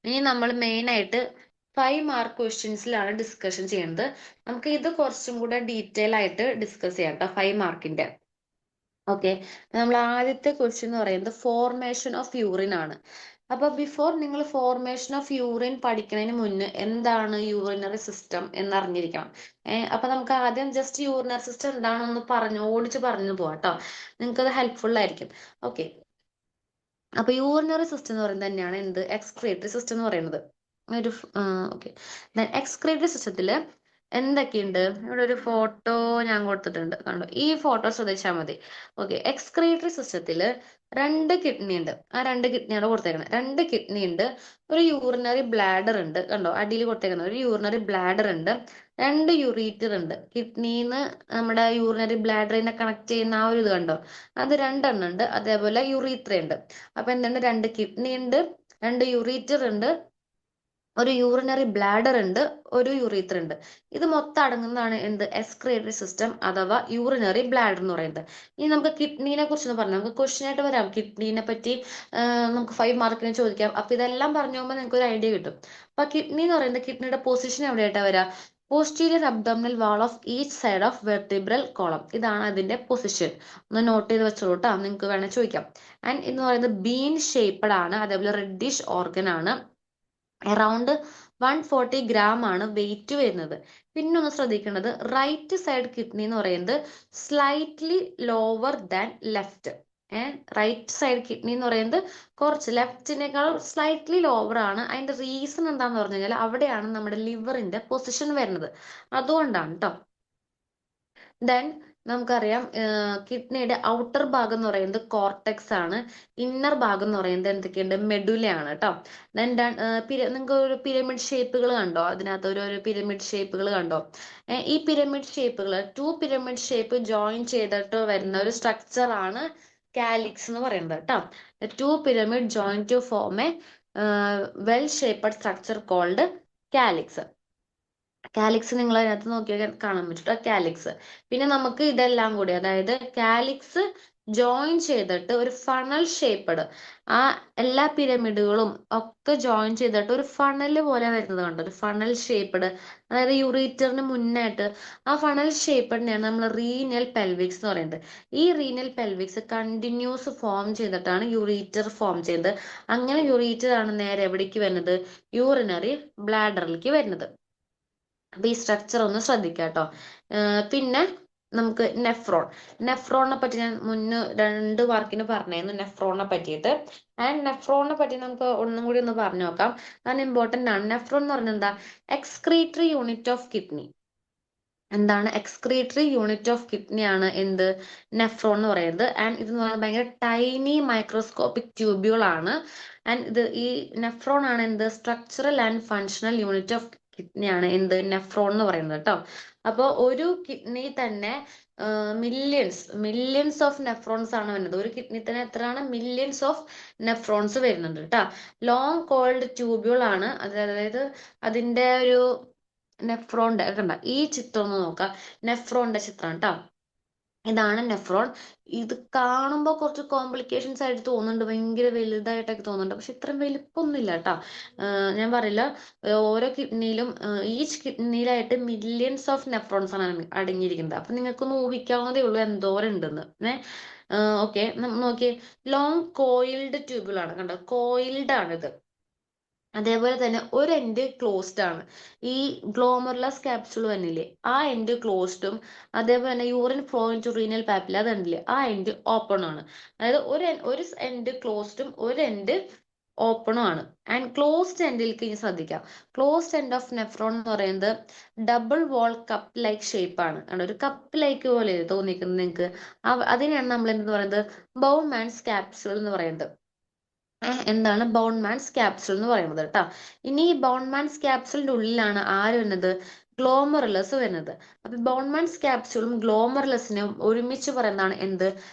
ഇനി നമ്മൾ മെയിൻ ആയിട്ട് 5 മാർക്ക് ക്വസ്റ്റ്യൻസിലാണ് ഡിസ്കഷൻ ചെയ്യുന്നത്. നമുക്ക് ഇത് കുറച്ചും കൂടെ ഡീറ്റെയിൽ ആയിട്ട് ഡിസ്കസ് ചെയ്യാം കേട്ടോ, 5 മാർക്കിന്റെ. ഓക്കെ, നമ്മൾ ആദ്യത്തെ ക്വസ്റ്റ്യൻ എന്ന് പറയുന്നത് ഫോർമേഷൻ ഓഫ് യൂറിൻ ആണ്. അപ്പൊ ബിഫോർ നിങ്ങൾ ഫോർമേഷൻ ഓഫ് യൂറിൻ പഠിക്കുന്നതിന് മുന്നേ എന്താണ് യൂറിനറി സിസ്റ്റം എന്നറിഞ്ഞിരിക്കണം. അപ്പൊ നമുക്ക് ആദ്യം ജസ്റ്റ് യൂറിനറി സിസ്റ്റം എന്താണെന്ന് ഓടിച്ച് പറഞ്ഞു പോവാം കേട്ടോ, നിങ്ങൾക്ക് അത് ഹെൽപ്ഫുൾ ആയിരിക്കും. ഓക്കെ, അപ്പൊ യൂറിനറി സിസ്റ്റം എന്ന് പറയുന്നത് തന്നെയാണ് എന്ത് എക്സ്ക്രീറ്ററി സിസ്റ്റം എന്ന് പറയുന്നത്. ഒരു ഓക്കെ, എക്സ്ക്രീറ്ററി സിസ്റ്റത്തില് എന്തൊക്കെയുണ്ട്, ഇവിടെ ഒരു ഫോട്ടോ ഞാൻ കൊടുത്തിട്ടുണ്ട്, കണ്ടോ, ഈ ഫോട്ടോ ശ്രദ്ധിച്ചാൽ മതി. ഓക്കെ, എക്സ്ക്രീറ്ററി സിസ്റ്റത്തില് 2 കിഡ്നി ഉണ്ട്. ആ 2 കിഡ്നിയാണ് കൊടുത്തേക്കുന്നത്. 2 കിഡ്നി ഉണ്ട്, ഒരു യൂറിനറി ബ്ലാഡർ ഉണ്ട്, കണ്ടോ അടിയിൽ കൊടുത്തേക്കുന്നത്, ഒരു യൂറിനറി ബ്ലാഡർ ഉണ്ട്, 2 യൂറീറ്റർ ഉണ്ട്. കിഡ്നിന്ന് നമ്മുടെ യൂറിനറി ബ്ലാഡറിനെ കണക്ട് ചെയ്യുന്ന ആ ഒരു ഇത് കണ്ടോ, അത് 2 എണ്ണം ഉണ്ട്. അതേപോലെ യുറീത്ര ഉണ്ട്. അപ്പൊ എന്താണ്, 2 കിഡ്നി ഉണ്ട്, 2 യൂറീറ്റർ ഉണ്ട്, ഒരു യൂറിനറി ബ്ലാഡർ ഉണ്ട്, ഒരു യുറീത്ര ഉണ്ട്. ഇത് മൊത്തം അടങ്ങുന്നതാണ് എന്ത് എക്സ്ക്രീറ്ററി സിസ്റ്റം അഥവാ യൂറിനറി ബ്ലാഡർ എന്ന് പറയുന്നത്. ഇനി നമുക്ക് കിഡ്നീനെ കുറിച്ച് പറഞ്ഞു, നമുക്ക് ക്വസ്റ്റ്യൻ ആയിട്ട് വരാം കിഡ്നീനെ പറ്റി. നമുക്ക് 5 മാർക്കിന് ചോദിക്കാം. അപ്പൊ ഇതെല്ലാം പറഞ്ഞു പോകുമ്പോൾ നിങ്ങൾക്ക് ഒരു ഐഡിയ കിട്ടും. അപ്പൊ കിഡ്നി എന്ന് പറയുന്നത്, കിഡ്നിയുടെ പൊസിഷൻ എവിടെയായിട്ടാ വരാ, posterior abdominal wall of each side of vertebral column. ഇതാണ് അതിന്റെ പൊസിഷൻ. ഒന്ന് നോട്ട് ചെയ്ത് വെച്ചോളൂ കേട്ടോ, നിങ്ങൾക്ക് വേണേൽ ചോദിക്കാം. ആൻഡ് എന്ന് പറയുന്നത് ബീൻ ഷേപ്പഡ് ആണ്, അതേപോലെ റെഡിഷ് ഓർഗൻ ആണ്. അറൗണ്ട് 140 ഗ്രാം ആണ് വെയിറ്റ് വരുന്നത്. പിന്നെ ഒന്ന് ശ്രദ്ധിക്കേണ്ടത്, റൈറ്റ് സൈഡ് കിഡ്നി എന്ന് പറയുന്നത് slightly lower than left. Right side kidney എന്ന് പറയുന്നത് കുറച്ച് ലെഫ്റ്റിനേക്കാൾ സ്ലൈറ്റ്ലി ലോവർ ആണ്. അതിന്റെ റീസൺ എന്താന്ന് പറഞ്ഞു കഴിഞ്ഞാൽ അവിടെയാണ് നമ്മുടെ ലിവറിന്റെ പൊസിഷൻ വരുന്നത്, അതുകൊണ്ടാണ് കേട്ടോ. ദെൻ നമുക്കറിയാം കിഡ്നിയുടെ ഔട്ടർ ഭാഗം എന്ന് പറയുന്നത് കോർട്ടെക്സ് ആണ്, ഇന്നർ ഭാഗം എന്ന് പറയുന്നത് എന്തൊക്കെയുണ്ട്, മെഡുലയാണ് കേട്ടോ. ദെൻ നിങ്ങൾക്ക് ഒരു പിരമിഡ് ഷേപ്പുകൾ കണ്ടോ, അതിനകത്ത് ഒരു പിരമിഡ് ഷേപ്പുകൾ കണ്ടോ. ഈ പിരമിഡ് ഷേപ്പുകൾ 2 പിരമിഡ് ഷേപ്പ് ജോയിൻ ചെയ്തിട്ട് വരുന്ന ഒരു സ്ട്രക്ചർ ആണ് കാലിക്സ് എന്ന് പറയുന്നത് കേട്ടോ. 2 pyramid join to form a well shaped structure called calyx. Calyx നിങ്ങൾ അതിനകത്ത് നോക്കിയാൽ കാണാൻ പറ്റും കാലിക്സ്. പിന്നെ നമുക്ക് ഇതെല്ലാം കൂടി, അതായത് കാലിക്സ് ജോയിൻ ചെയ്തിട്ട് ഒരു ഫണൽ ഷേപ്പഡ്, ആ എല്ലാ പിരമിഡുകളും ഒക്കെ ജോയിൻ ചെയ്തിട്ട് ഒരു ഫണൽ പോലെ വരുന്നത് കണ്ടോ, ഒരു ഫണൽ ഷേപ്പഡ്, അതായത് യുറീറ്ററിന് മുന്നായിട്ട് ആ ഫണൽ ഷേപ്പഡിനെയാണ് നമ്മൾ റീനൽ പെൽവിക്സ് എന്ന് പറയുന്നത്. ഈ റീനൽ പെൽവിക്സ് കണ്ടിന്യൂസ് ഫോം ചെയ്തിട്ടാണ് യുറീറ്റർ ഫോം ചെയ്യുന്നത്. അങ്ങനെ യുറീറ്റർ ആണ് നേരെ എവിടേക്ക് വരുന്നത്, യൂറിനറി ബ്ലാഡറിലേക്ക് വരുന്നത്. അപ്പൊ ഈ സ്ട്രക്ചർ ഒന്ന് ശ്രദ്ധിക്കുക കേട്ടോ. പിന്നെ നമുക്ക് നെഫ്രോണിനെ പറ്റി ഞാൻ 2 മാർക്കിന് പറഞ്ഞായിരുന്നു നെഫ്രോണിനെ പറ്റിയിട്ട്. ആൻഡ് നെഫ്രോണിനെ പറ്റി നമുക്ക് ഒന്നും കൂടി ഒന്ന് പറഞ്ഞു നോക്കാം, കാരണം ഇമ്പോർട്ടന്റ് ആണ്. നെഫ്രോൺ എന്ന് പറഞ്ഞാൽ എന്താ, എക്സ്ക്രീറ്ററി യൂണിറ്റ് ഓഫ് കിഡ്നി. എന്താണ്, എക്സ്ക്രീറ്ററി യൂണിറ്റ് ഓഫ് കിഡ്നി ആണ് എന്ത് നെഫ്രോൺ എന്ന് പറയുന്നത്. ആൻഡ് ഇത് എന്ന് പറയുന്നത് ഭയങ്കര ടൈനി മൈക്രോസ്കോപ്പിക് ട്യൂബ്യൂൾ ആണ്. ആൻഡ് ഈ നെഫ്രോൺ ആണ് എന്ത് structural and functional unit of kidney ആണ് എന്ത് നെഫ്രോൺ എന്ന് പറയുന്നത് കേട്ടോ. അപ്പോൾ ഒരു കിഡ്നി തന്നെ മില്യൺസ് ഓഫ് നെഫ്രോൺസ് ആണ് വരുന്നത്. ഒരു കിഡ്നി തന്നെ എത്രയാണ്, മില്യൺസ് ഓഫ് നെഫ്രോൺസ് വരുന്നുണ്ട് കേട്ടോ. ലോങ് കോൾഡ് ട്യൂബ്യൂൾ ആണ്, അതായത് അതിന്റെ ഒരു നെഫ്രോണിന്റെ കണ്ട ഈ ചിത്രം ഒന്ന് നോക്കാം, നെഫ്രോണിന്റെ ചിത്രം കേട്ടോ. ഇതാണ് നെഫ്രോൺ. ഇത് കാണുമ്പോൾ കുറച്ച് കോംപ്ലിക്കേഷൻസ് ആയിട്ട് തോന്നുന്നുണ്ട്, ഭയങ്കര വലുതായിട്ടൊക്കെ തോന്നുന്നുണ്ട്, പക്ഷെ ഇത്രയും വലിപ്പമൊന്നുമില്ല കേട്ടോ. ഞാൻ പറയില്ല, ഓരോ കിഡ്നിയിലും ഈച്ച് കിഡ്നിയിലായിട്ട് മില്യൺസ് ഓഫ് നെഫ്രോൺസ് ആണ് അടങ്ങിയിരിക്കുന്നത്. അപ്പൊ നിങ്ങൾക്കൊന്ന് ഊഹിക്കാവുന്നതേ ഉള്ളൂ എന്തോരം ഉണ്ടെന്ന്. ഓക്കെ, നോക്കിയേ, ലോങ് കോയിൽഡ് ട്യൂബിൾ ആണ്, കണ്ടോ കോയിൽഡ് ആണിത്. അതേപോലെ തന്നെ ഒരു എൻഡ് ക്ലോസ്ഡ് ആണ്. ഈ ഗ്ലോമർലസ് ക്യാപ്സ്യൂൾ വന്നില്ലേ, ആ എൻഡ് ക്ലോസ്ഡും, അതേപോലെ തന്നെ urine flow into renal papilla അത് കണ്ടില്ലേ, ആ എൻഡ് ഓപ്പൺ ആണ്. അതായത് ഒരു എൻഡ് ക്ലോസ്ഡും ഒരു എൻഡ് ഓപ്പണും ആണ്. ആൻഡ് ക്ലോസ്ഡ് എൻഡിലേക്ക് ഇനി ശ്രദ്ധിക്കാം. ക്ലോസ്ഡ് എൻഡ് ഓഫ് നെഫ്രോൺ എന്ന് പറയുന്നത് double wall cup like shape ആണ്. ഒരു കപ്പ് ലൈക്ക് പോലെ തോന്നിക്കുന്നത് നിങ്ങൾക്ക്, അതിനെയാണ് നമ്മൾ എന്തെന്ന് പറയുന്നത് ബൗമാൻസ് ക്യാപ്സ്യൂൾ എന്ന് പറയുന്നത്. എന്താണ് ബോൺമാൻസ് ക്യാപ്സുൾ എന്ന് പറയുന്നത് കേട്ടോ. ഇനി ഈ ബോൺമാൻസ് ക്യാപ്സുളിന്റെ ഉള്ളിലാണ് ആര് വരുന്നത്, ഗ്ലോമറുലസ് വരുന്നത്. അപ്പൊ ബോൺമാൻസ് ക്യാപ്സുളും ഗ്ലോമറുലസിനും ഒരുമിച്ച് പറയുന്നതാണ് എന്ത്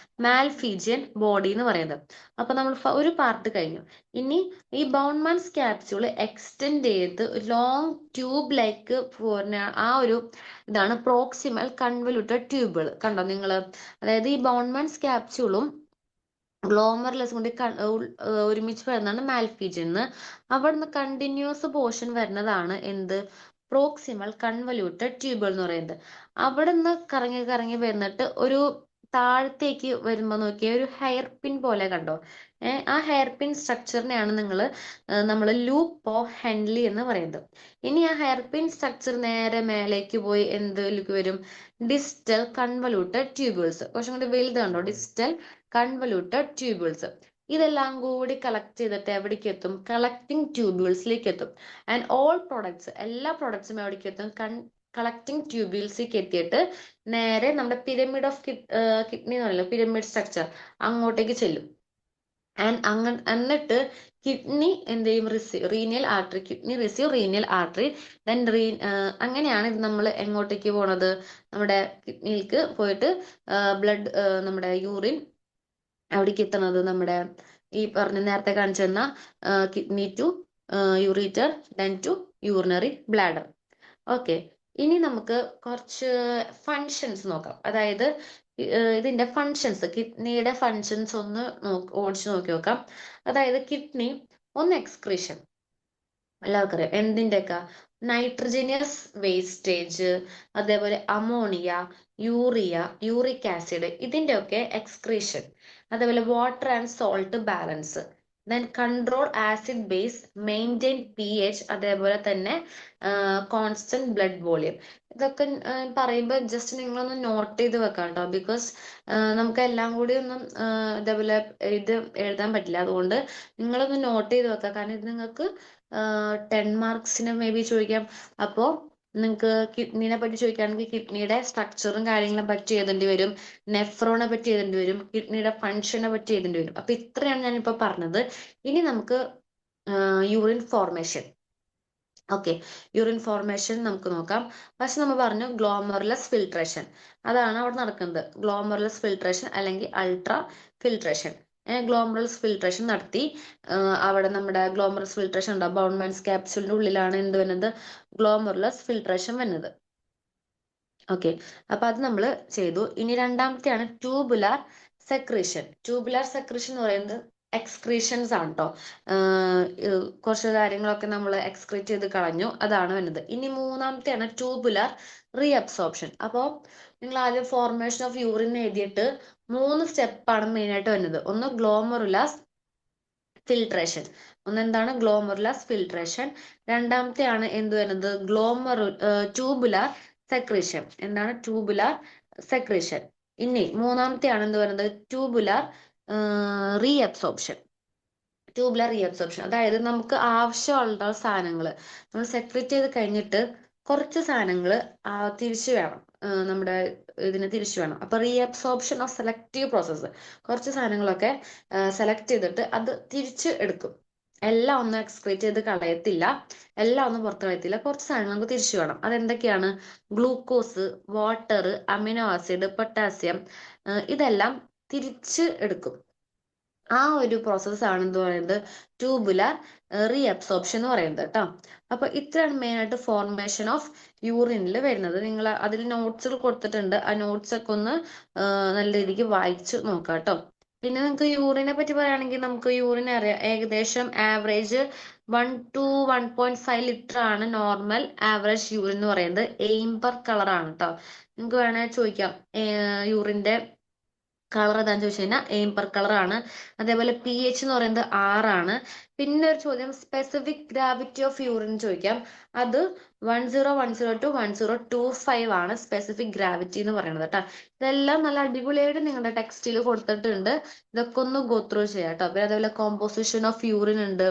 മാൽഫീജിയൻ ബോഡി എന്ന് പറയുന്നത്. അപ്പൊ നമ്മൾ ഒരു പാർട്ട് കഴിഞ്ഞു. ഇനി ഈ ബോൺമാൻസ് ക്യാപ്സുൾ എക്സ്റ്റെൻഡ് ചെയ്ത് ലോങ് ട്യൂബ് ലൈക്ക് ആ ഒരു ഇതാണ് പ്രോക്സിമൽ കൺവല്യൂട്ടഡ് ട്യൂബുകൾ കണ്ടോ നിങ്ങള്. അതായത് ഈ ബോൺമാൻസ് ക്യാപ്സുളും ഗ്ലോമർലെസ് കൊണ്ട് ഒരുമിച്ച് വരുന്നതാണ് മാൽപീജിയൻ. അവിടുന്ന് കണ്ടിന്യൂസ് പോർഷൻ വരുന്നതാണ് എന്ത്, പ്രോക്സിമൽ കൺവല്യൂട്ടഡ് ട്യൂബുകൾ എന്ന് പറയുന്നത്. അവിടുന്ന് കറങ്ങി കറങ്ങി വരുന്നിട്ട് ഒരു താഴത്തേക്ക് വരുമ്പോൾ നോക്കിയ ഒരു ഹെയർ പിൻ പോലെ കണ്ടോ. ആ ഹെയർ പിൻ സ്ട്രക്ചറിനെയാണ് നമ്മൾ ലൂപ്പ് ഓഫ് ഹെൻലി എന്ന് പറയുന്നത്. ഇനി ആ ഹെയർ പിൻ സ്ട്രക്ചർ നേരെ മേലേക്ക് പോയി എന്തിലേക്ക് വരും, ഡിസ്റ്റൽ കൺവല്യൂട്ടഡ് ട്യൂബുൾസ്. കുറച്ചും കൂടി വലുത് കണ്ടോ, ഡിസ്റ്റൽ കൺവല്യൂട്ടഡ് ട്യൂബിൾസ്. ഇതെല്ലാം കൂടി കളക്ട് ചെയ്തിട്ട് എവിടേക്ക് എത്തും, കളക്ടിങ് ട്യൂബ്യൂൾസിലേക്ക് എത്തും. ആൻഡ് ഓൾ പ്രൊഡക്ട്സ്, എല്ലാ പ്രൊഡക്ട്സും എവിടേക്ക് എത്തും, കളക്ടിങ് ട്യൂബ്യൂൾസിലേക്ക് എത്തിയിട്ട് നേരെ നമ്മുടെ പിരമിഡ് ഓഫ് കിഡ്നി എന്ന് പറയുന്നത് പിരമിഡ് സ്ട്രക്ചർ അങ്ങോട്ടേക്ക് ചെല്ലും. എന്നിട്ട് കിഡ്നി എന്ത് ചെയ്യും, renal artery, kidney receive renal artery, then അങ്ങനെയാണ് ഇത് നമ്മൾ എങ്ങോട്ടേക്ക് പോണത്, നമ്മുടെ കിഡ്നിയിലേക്ക് പോയിട്ട് ബ്ലഡ്, നമ്മുടെ യൂറിൻ അവിടേക്ക് എത്തണത് നമ്മുടെ ഈ പറഞ്ഞ നേരത്തെ കാണിച്ചു തന്ന kidney to ureter, then to urinary bladder. Okay, ഇനി നമുക്ക് കുറച്ച് ഫങ്ഷൻസ് നോക്കാം. അതായത് ഇതിന്റെ ഫങ്ഷൻസ്, കിഡ്നിയുടെ ഫങ്ഷൻസ് ഒന്ന് ഓടിച്ചു നോക്കി നോക്കാം. അതായത് കിഡ്നി ഒന്ന് എക്സ്ക്രീഷൻ, എല്ലാവർക്കും അറിയാം എന്തിൻ്റെയൊക്കെ, നൈട്രജനിയസ് വേസ്റ്റേജ്, അതേപോലെ അമോണിയ, യൂറിയ, യൂറിക് ആസിഡ്, ഇതിൻ്റെയൊക്കെ എക്സ്ക്രീഷൻ. അതേപോലെ water and salt balance, then control acid base, maintain pH, അതേപോലെ തന്നെ കോൺസ്റ്റന്റ് ബ്ലഡ് വോളിയം. ഇതൊക്കെ പറയുമ്പോൾ ജസ്റ്റ് നിങ്ങളൊന്ന് നോട്ട് ചെയ്ത് വെക്കാം കേട്ടോ. ബിക്കോസ് നമുക്ക് എല്ലാം കൂടി ഒന്നും ഇതേപോലെ ഇത് എഴുതാൻ പറ്റില്ല. അതുകൊണ്ട് നിങ്ങളൊന്ന് നോട്ട് ചെയ്ത് വെക്കാം. കാരണം ഇത് നിങ്ങൾക്ക് 10 മാർക്സിന് മേ ബി ചോദിക്കാം. അപ്പോൾ നിങ്ങൾക്ക് കിഡ്നീനെ പറ്റി ചോദിക്കുകയാണെങ്കിൽ കിഡ്നിയുടെ സ്ട്രക്ചറും കാര്യങ്ങളെ പറ്റി എഴുതേണ്ടി വരും, നെഫ്രോണെ പറ്റി എഴുതേണ്ടി വരും, കിഡ്നിയുടെ ഫങ്ഷനെ പറ്റി എഴുതേണ്ടി വരും. അപ്പൊ ഇത്രയാണ് ഞാനിപ്പോൾ പറഞ്ഞത്. ഇനി നമുക്ക് urine formation. Okay, urine formation നമുക്ക് നോക്കാം. ഫസ്റ്റ് നമ്മൾ പറഞ്ഞു ഗ്ലോമർലെസ് ഫിൽട്രേഷൻ, അതാണ് അവിടെ നടക്കുന്നത്. ഗ്ലോമർലെസ് ഫിൽട്രേഷൻ അല്ലെങ്കിൽ അൾട്രാ ഫിൽട്രേഷൻ. ഗ്ലോമറൽസ് ഫിൽട്രേഷൻ നടത്തി. അവിടെ നമ്മുടെ ഗ്ലോമറൽസ് ഫിൽട്രേഷൻ ഉണ്ടാവും, ബൗൺമാൻസ് ക്യാപ്സ്യൂളിന്റെ ഉള്ളിലാണ് എന്ത് വരുന്നത്, ഗ്ലോമർലെസ് ഫിൽട്രേഷൻ വരുന്നത്. ഓക്കെ, അപ്പൊ അത് നമ്മൾ ചെയ്തു. ഇനി രണ്ടാമത്തെയാണ് ട്യൂബുലാർ സെക്രീഷൻ. ട്യൂബുലാർ സെക്രീഷൻ എന്ന് പറയുന്നത് എക്സ്ക്രീഷൻസ് ആണ് കേട്ടോ. കുറച്ച് കാര്യങ്ങളൊക്കെ നമ്മൾ എക്സ്ക്രീറ്റ് ചെയ്ത് കളഞ്ഞു, അതാണ് വരുന്നത്. ഇനി മൂന്നാമത്തെയാണ് ട്യൂബുലാർ റീഅബ്സോർപ്ഷൻ. അപ്പോൾ നിങ്ങൾ ആദ്യം ഫോർമേഷൻ ഓഫ് യൂറിൻ എഴുതിയിട്ട് 3 സ്റ്റെപ്പാണ് മെയിൻ ആയിട്ട് വരുന്നത്. ഒന്ന് ഗ്ലോമറുലാസ് ഫിൽട്രേഷൻ, ഒന്നെന്താണ് ഗ്ലോമറുലാസ് ഫിൽട്രേഷൻ. രണ്ടാമത്തെയാണ് എന്ത് വരുന്നത്, ട്യൂബുലാർ സെക്രീഷൻ. എന്താണ് ട്യൂബുലാർ സെക്രീഷൻ. ഇനി മൂന്നാമത്തെയാണ് എന്ത് പറയുന്നത്, ട്യൂബുലാർ റീഅബ്സോർപ്ഷൻ. ട്യൂബുലാർ റീഅബ്സോർപ്ഷൻ അതായത് നമുക്ക് ആവശ്യമുള്ള സാധനങ്ങൾ നമ്മൾ സെക്രീറ്റ് ചെയ്ത് കഴിഞ്ഞിട്ട് കുറച്ച് സാധനങ്ങൾ തിരിച്ചു വേണം, നമ്മുടെ ഇതിന് തിരിച്ചു വേണം. അപ്പൊ റീഅബ്സോർപ്ഷൻ ഓഫ് സെലക്റ്റീവ് പ്രോസസ്സ്, കുറച്ച് സാധനങ്ങളൊക്കെ സെലക്ട് ചെയ്തിട്ട് അത് തിരിച്ച് എടുക്കും. എല്ലാം ഒന്നും എക്സ്ക്രീറ്റ് ചെയ്ത് കളയത്തില്ല, എല്ലാം ഒന്നും പുറത്ത് കളയത്തില്ല, കുറച്ച് സാധനങ്ങൾ നമുക്ക് തിരിച്ചു വേണം. അതെന്തൊക്കെയാണ്, glucose, water, amino acid, potassium, ഇതെല്ലാം തിരിച്ച് എടുക്കും. ആ ഒരു പ്രോസസ് ആണ് എന്ത് പറയുന്നത്, ട്യൂബുലാർ റീഅബ്സോർപ്ഷൻ എന്ന് പറയുന്നത് കേട്ടോ. അപ്പൊ ഇത്രയാണ് മെയിൻ ആയിട്ട് ഫോർമേഷൻ ഓഫ് യൂറിനിൽ വരുന്നത്. നിങ്ങൾ അതിൽ നോട്ട്സുകൾ കൊടുത്തിട്ടുണ്ട്, ആ നോട്ട്സ് ഒക്കെ ഒന്ന് നല്ല രീതിക്ക് വായിച്ച് നോക്കാം കേട്ടോ. പിന്നെ നിങ്ങൾക്ക് യൂറിനെ പറ്റി പറയുകയാണെങ്കിൽ നമുക്ക് യൂറിൻ അറിയാം, ഏകദേശം ആവറേജ് 1 to 1.5 ലിറ്റർ ആണ് നോർമൽ ആവറേജ് യൂറിൻ എന്ന് പറയുന്നത്. എയിം പെർ കളർ ആണ് കേട്ടോ. നിങ്ങൾക്ക് വേണമെങ്കിൽ ചോദിക്കാം യൂറിന്റെ കളർ ഏതാന്ന് ചോദിച്ചു കഴിഞ്ഞാൽ എയിം പെർ കളർ ആണ്. അതേപോലെ pH എന്ന് പറയുന്നത് 6 ആണ്. പിന്നെ ഒരു ചോദ്യം സ്പെസിഫിക് ഗ്രാവിറ്റി ഓഫ് യൂറിൻ ചോദിക്കാം, അത് 1010 to 1025 ആണ് സ്പെസിഫിക് ഗ്രാവിറ്റി എന്ന് പറയുന്നത് കേട്ടോ. ഇതെല്ലാം നല്ല അടിപൊളിയായിട്ട് നിങ്ങളുടെ ടെക്സ്റ്റിൽ കൊടുത്തിട്ടുണ്ട്, ഇതൊക്കെ ഒന്ന് ഗോ ത്രൂ ചെയ്യാം കേട്ടോ. പിന്നെ അതേപോലെ കോമ്പോസിഷൻ ഓഫ് യൂറിൻ ഉണ്ട്,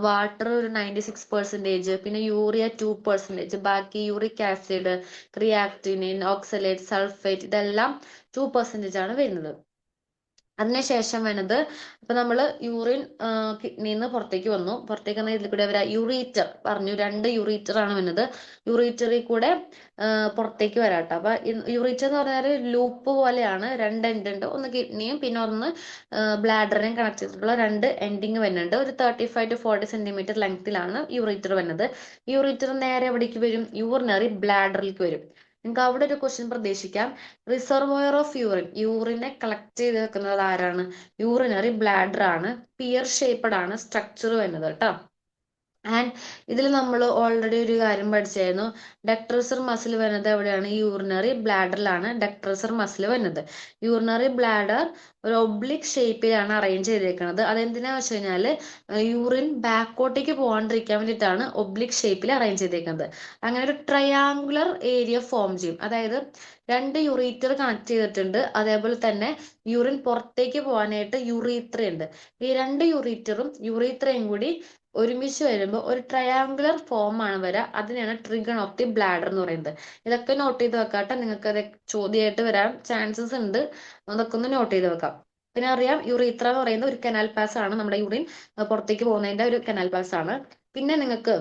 വാട്ടർ ഒരു 96%, പിന്നെ യൂറിയ 2%, ബാക്കി uric acid, creatinine, oxalate, sulphate, ഇതെല്ലാം 2% ആണ് വരുന്നത്. അതിനുശേഷം വരുന്നത്, ഇപ്പൊ നമ്മൾ യൂറിൻ കിഡ്നിന്ന് പുറത്തേക്ക് വന്നു, പുറത്തേക്ക് വന്ന ഇതിൽ കൂടെ വരാ യൂറീറ്റർ പറഞ്ഞു, 2 യൂറീറ്റർ ആണ് വരുന്നത്. യൂറീറ്ററിൽ കൂടെ പുറത്തേക്ക് വരാട്ടോ. അപ്പൊ യൂറീറ്റർ എന്ന് പറഞ്ഞാൽ ലൂപ്പ് പോലെയാണ്, 2 എൻഡ് ഉണ്ട്, ഒന്ന് കിഡ്നിയും പിന്നെ ഒന്ന് ബ്ലാഡറിനെയും കണക്ട് ചെയ്തിട്ടുള്ള 2 എൻഡിങ് വരുന്നുണ്ട്. ഒരു 35 to 40 സെന്റിമീറ്റർ ലെങ്ത്തിലാണ് യൂറീറ്റർ വരുന്നത്. യൂറീറ്റർ നേരെ എവിടേക്ക് വരും, യൂറിനറി ബ്ലാഡറിലേക്ക് വരും. നിങ്ങൾക്ക് അവിടെ ഒരു ക്വസ്റ്റ്യൻ പ്രതീക്ഷിക്കാം. റിസർവോയർ ഓഫ് യൂറിനെ കളക്ട് ചെയ്ത് വെക്കുന്നത് ആരാണ്? യൂറിനറി ബ്ലാഡർ ആണ്. പിയർ ഷേപ്പഡ് ആണ് സ്ട്രക്ചർ വരുന്നത് കേട്ടോ. ആൻഡ് ഇതിൽ നമ്മൾ ഓൾറെഡി ഒരു കാര്യം പഠിച്ചായിരുന്നു. ഡക്ട്രസർ മസിൽ വരുന്നത് എവിടെയാണ്? യൂറിനറി ബ്ലാഡറിലാണ് ഡക്ട്രസർ മസിൽ വരുന്നത്. യൂറിനറി ബ്ലാഡർ ഒരു ഒബ്ലിക് ഷേപ്പിലാണ് അറേഞ്ച് ചെയ്തേക്കുന്നത്. അതെന്തിനാ വെച്ച് കഴിഞ്ഞാൽ യൂറിൻ ബാക്കോട്ടേക്ക് പോകാണ്ടിരിക്കാൻ വേണ്ടിയിട്ടാണ് ഒബ്ലിക് ഷേപ്പിൽ അറേഞ്ച് ചെയ്തേക്കുന്നത്. അങ്ങനെ ഒരു ട്രയാങ്കുലർ ഏരിയ ഫോം ചെയ്യും. അതായത് രണ്ട് യുറീറ്റർ കണക്ട് ചെയ്തിട്ടുണ്ട്. അതേപോലെ തന്നെ യൂറിൻ പുറത്തേക്ക് പോകാനായിട്ട് യുറീത്ര ഉണ്ട്. ഈ രണ്ട് യുറീത്രയും കൂടി ഒരുമിച്ച് വരുമ്പോൾ ഒരു ട്രയാങ്കുലർ ഫോം ആണ് വരിക. അതിനെയാണ് ട്രിഗൺ ഓഫ് ദി ബ്ലാഡർ എന്ന് പറയുന്നത്. ഇതൊക്കെ നോട്ട് ചെയ്ത് വെക്കാട്ടെ, നിങ്ങൾക്ക് അത് ചോദ്യമായിട്ട് വരാൻ ചാൻസസ് ഉണ്ട്. അതൊക്കെ ഒന്ന് നോട്ട് ചെയ്ത് വെക്കാം. പിന്നെ അറിയാം, യുറീത്ര എന്ന് പറയുന്നത് ഒരു കനാൽ പാസ് ആണ്. നമ്മുടെ യൂറിൻ പുറത്തേക്ക് പോകുന്നതിന്റെ ഒരു കനാൽ പാസ് ആണ്. പിന്നെ നിങ്ങൾക്ക്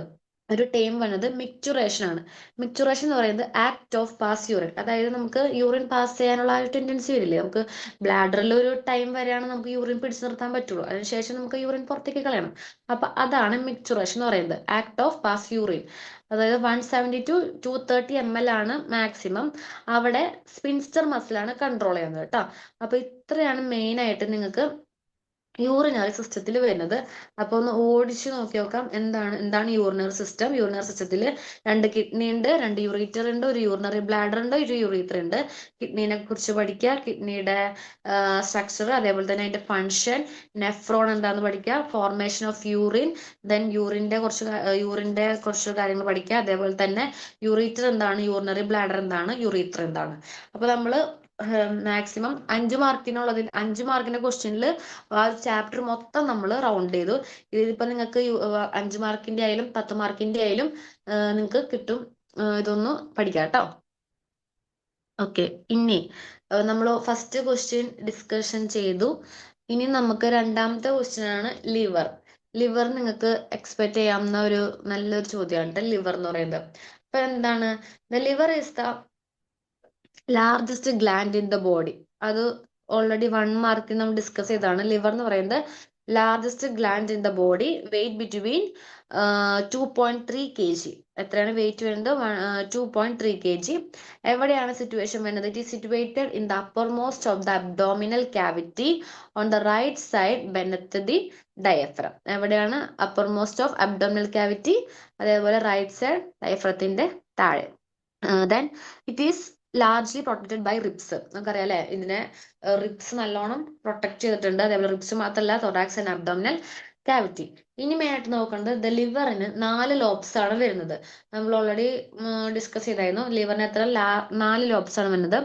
ഒരു ടൈം വന്നത് മിക്ചുറേഷൻ ആണ്. മിക്ചുറേഷൻ എന്ന് പറയുന്നത് ആക്ട് ഓഫ് പാസ് യൂറിൻ. അതായത് നമുക്ക് യൂറിൻ പാസ് ചെയ്യാനുള്ള ഒരു ടെൻഡൻസി വരില്ലേ, നമുക്ക് ബ്ലാഡറിൽ ഒരു ടൈം വരെയാണ് നമുക്ക് യൂറിൻ പിടിച്ചു നിർത്താൻ പറ്റുള്ളൂ. അതിനുശേഷം നമുക്ക് യൂറിൻ പുറത്തേക്ക് കളയണം. അപ്പൊ അതാണ് മിക്ചുറേഷൻ എന്ന് പറയുന്നത്, ആക്ട് ഓഫ് പാസ് യൂറിൻ. അതായത് 170 to 230 ml ആണ് മാക്സിമം. അവിടെ സ്പിൻസ്റ്റർ മസിലാണ് കൺട്രോൾ ചെയ്യുന്നത് കേട്ടോ. അപ്പൊ ഇത്രയാണ് മെയിൻ ആയിട്ട് നിങ്ങൾക്ക് യൂറിനറി സിസ്റ്റത്തിൽ വരുന്നത്. അപ്പൊ ഒന്ന് ഓടിച്ചു നോക്കി നോക്കാം എന്താണ് യൂറിനറി സിസ്റ്റം. യൂറിനറി സിസ്റ്റത്തിൽ രണ്ട് കിഡ്നി ഉണ്ട്, രണ്ട് യൂറീറ്റർ ഉണ്ട്, ഒരു യൂറിനറി ബ്ലാഡർ ഉണ്ട്, ഒരു യൂറീറ്റർ ഉണ്ട്. കിഡ്നീനെ കുറിച്ച് പഠിക്കുക, കിഡ്നിയുടെ സ്ട്രക്ചർ, അതേപോലെ തന്നെ അതിന്റെ ഫങ്ഷൻ, നെഫ്രോൺ എന്താന്ന് പഠിക്കുക, ഫോർമേഷൻ ഓഫ് യൂറിൻ, ദെൻ യൂറിന്റെ കുറച്ച് കാര്യങ്ങൾ പഠിക്കുക. അതേപോലെ തന്നെ യൂറീറ്റർ എന്താണ്, യൂറിനറി ബ്ലാഡർ എന്താണ്, യൂറീറ്റർ എന്താണ്. അപ്പൊ നമ്മള് മാക്സിമം 5 മാർക്കിന്റെ ക്വസ്റ്റ്യനിൽ ആ ഒരു ചാപ്റ്റർ മൊത്തം നമ്മൾ റൗണ്ട് ചെയ്തു. ഇതിപ്പോ നിങ്ങൾക്ക് 5 മാർക്കിന്റെ ആയാലും 10 മാർക്കിന്റെ ആയാലും നിങ്ങൾക്ക് കിട്ടും. ഇതൊന്ന് പഠിക്കാം കേട്ടോ. ഓക്കെ, ഇനി നമ്മൾ ഫസ്റ്റ് ക്വസ്റ്റ്യൻ ഡിസ്കഷൻ ചെയ്തു. ഇനി നമുക്ക് രണ്ടാമത്തെ ക്വസ്റ്റ്യൻ ആണ് ലിവർ. ലിവർ നിങ്ങൾക്ക് എക്സ്പെക്ട് ചെയ്യാവുന്ന ഒരു നല്ലൊരു ചോദ്യമാണ് ലിവർ എന്ന് പറയുന്നത്. അപ്പൊ എന്താണ്? The liver is the largest gland in the body. അത് ഓൾറെഡി 1 മാർക്കിൽ നമ്മൾ ഡിസ്കസ് ചെയ്തതാണ്. ലിവർ എന്ന് പറയുന്നത് largest gland in the body, weight between 2.3 kg. എത്രയാണ് വെയിറ്റ് വരുന്നത്? 2.3 kg. എവിടെയാണ് സിറ്റുവേഷൻ വരുന്നത്? It is situated in the upper most of the abdominal cavity on the right side beneath the diaphragm. എവിടെയാണ്? Upper most of abdominal cavity, അതേപോലെ right side ഡയഫ്രത്തിന്റെ താഴെ. Then it is largely protected by ribs. നമുക്കറിയാം അല്ലെ, ഇതിനെ ribs നല്ലോണം protect ചെയ്തിട്ടുണ്ട്. അതേപോലെ റിബ്സ് മാത്രമല്ല, തൊറാക്സ് ആൻഡ് അബ്ഡോമിനൽ ക്യാവിറ്റി. ഇനി മെയിൻ ആയിട്ട് നോക്കേണ്ടത് ദ ലിവറിന് 4 ലോബ്സ് ആണ് വരുന്നത്. നമ്മൾ ഓൾറെഡി ഡിസ്കസ് ചെയ്തായിരുന്നു. ലിവറിന് 4 ലോബ്സ് ആണ് വരുന്നത്.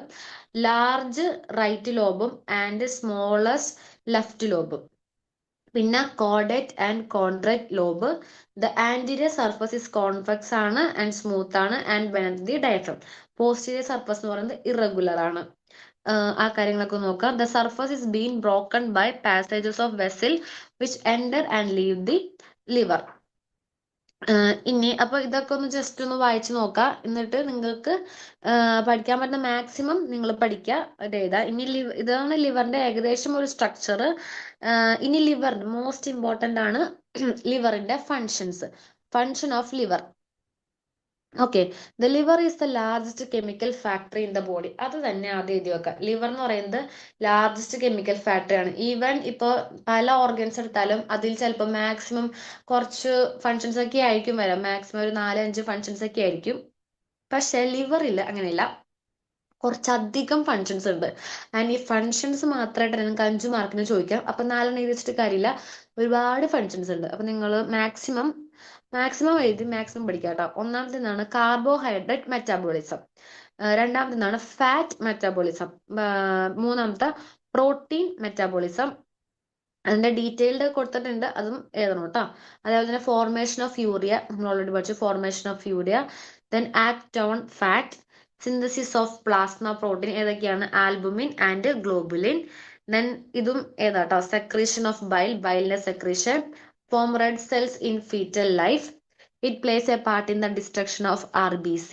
ലാർജ് റൈറ്റ് ലോബും ആൻഡ് സ്മോളസ്റ്റ് ലെഫ്റ്റ് ലോബും. പിന്നെ caudate and quadrate lobe. The anterior surface is convex ആണ് ആൻഡ് സ്മൂത്ത് ആണ് and beneath the diaphragm. Posterior surface എന്ന് പറയുന്നത് ഇറഗുലർ ആണ്. ആ കാര്യങ്ങളൊക്കെ നോക്കാം. The surface is been broken by passages of vessel which enter and leave the liver. ഇനി അപ്പൊ ഇതൊക്കെ ഒന്ന് ജസ്റ്റ് ഒന്ന് വായിച്ചു നോക്കാം. എന്നിട്ട് നിങ്ങൾക്ക് പഠിക്കാൻ പറ്റുന്ന മാക്സിമം നിങ്ങൾ പഠിക്കുക, എഴുതാം. ഇനി ഇതാണ് ലിവറിന്റെ ഏകദേശം ഒരു സ്ട്രക്ചർ. ഇനി ലിവർ മോസ്റ്റ് ഇമ്പോർട്ടന്റ് ആണ് ലിവറിന്റെ function of liver. Okay, the liver is the largest chemical factory in the body. അത് തന്നെ ആദ്യം എഴുതി വെക്കാം. ലിവർ എന്ന് പറയുന്നത് ലാർജസ്റ്റ് കെമിക്കൽ ഫാക്ടറി ആണ്. ഈവൻ ഇപ്പോൾ പല ഓർഗൻസ് എടുത്താലും അതിൽ ചിലപ്പോൾ മാക്സിമം കുറച്ച് ഫങ്ഷൻസ് ഒക്കെ ആയിരിക്കും വരാം. മാക്സിമം ഒരു 4-5 ഫങ്ഷൻസ് ഒക്കെ ആയിരിക്കും. പക്ഷെ ലിവറിൽ അങ്ങനെയില്ല, കുറച്ചധികം ഫങ്ഷൻസ് ഉണ്ട്. ആൻഡ് ഈ ഫങ്ഷൻസ് മാത്രമായിട്ട് നിങ്ങൾക്ക് 5 മാർക്കിന് ചോദിക്കാം. അപ്പൊ 4 എഴുതി വെച്ചിട്ട് കാര്യമില്ല, ഒരുപാട് ഫങ്ഷൻസ് ഉണ്ട്. അപ്പൊ നിങ്ങൾ മാക്സിമം എഴുതി മാക്സിമം പഠിക്കുക കേട്ടോ. ഒന്നാമത്തേതാണ് കാർബോഹൈഡ്രേറ്റ് മെറ്റാബോളിസം, രണ്ടാമത്തേതാണ് ഫാറ്റ് മെറ്റാബോളിസം, മൂന്നാമത്തെ പ്രോട്ടീൻ മെറ്റാബോളിസം. അതിന്റെ ഡീറ്റെയിൽഡ് കൊടുത്തിട്ടുണ്ട്, അതും എഴുതണം കേട്ടോ. അതേപോലെ തന്നെ ഫോർമേഷൻ ഓഫ് യൂറിയ, നമ്മൾ ഓൾറെഡി പഠിച്ചു formation of urea. Then act on fat, synthesis of plasma protein, ഏതൊക്കെയാണ്? Albumin and globulin. ദെൻ ഇതും ഏതാട്ടോ? സെക്രീഷൻ ഓഫ് ബൈലിന്റെ secretion, form red cells in foetal life, it place a part in the destruction of RBC,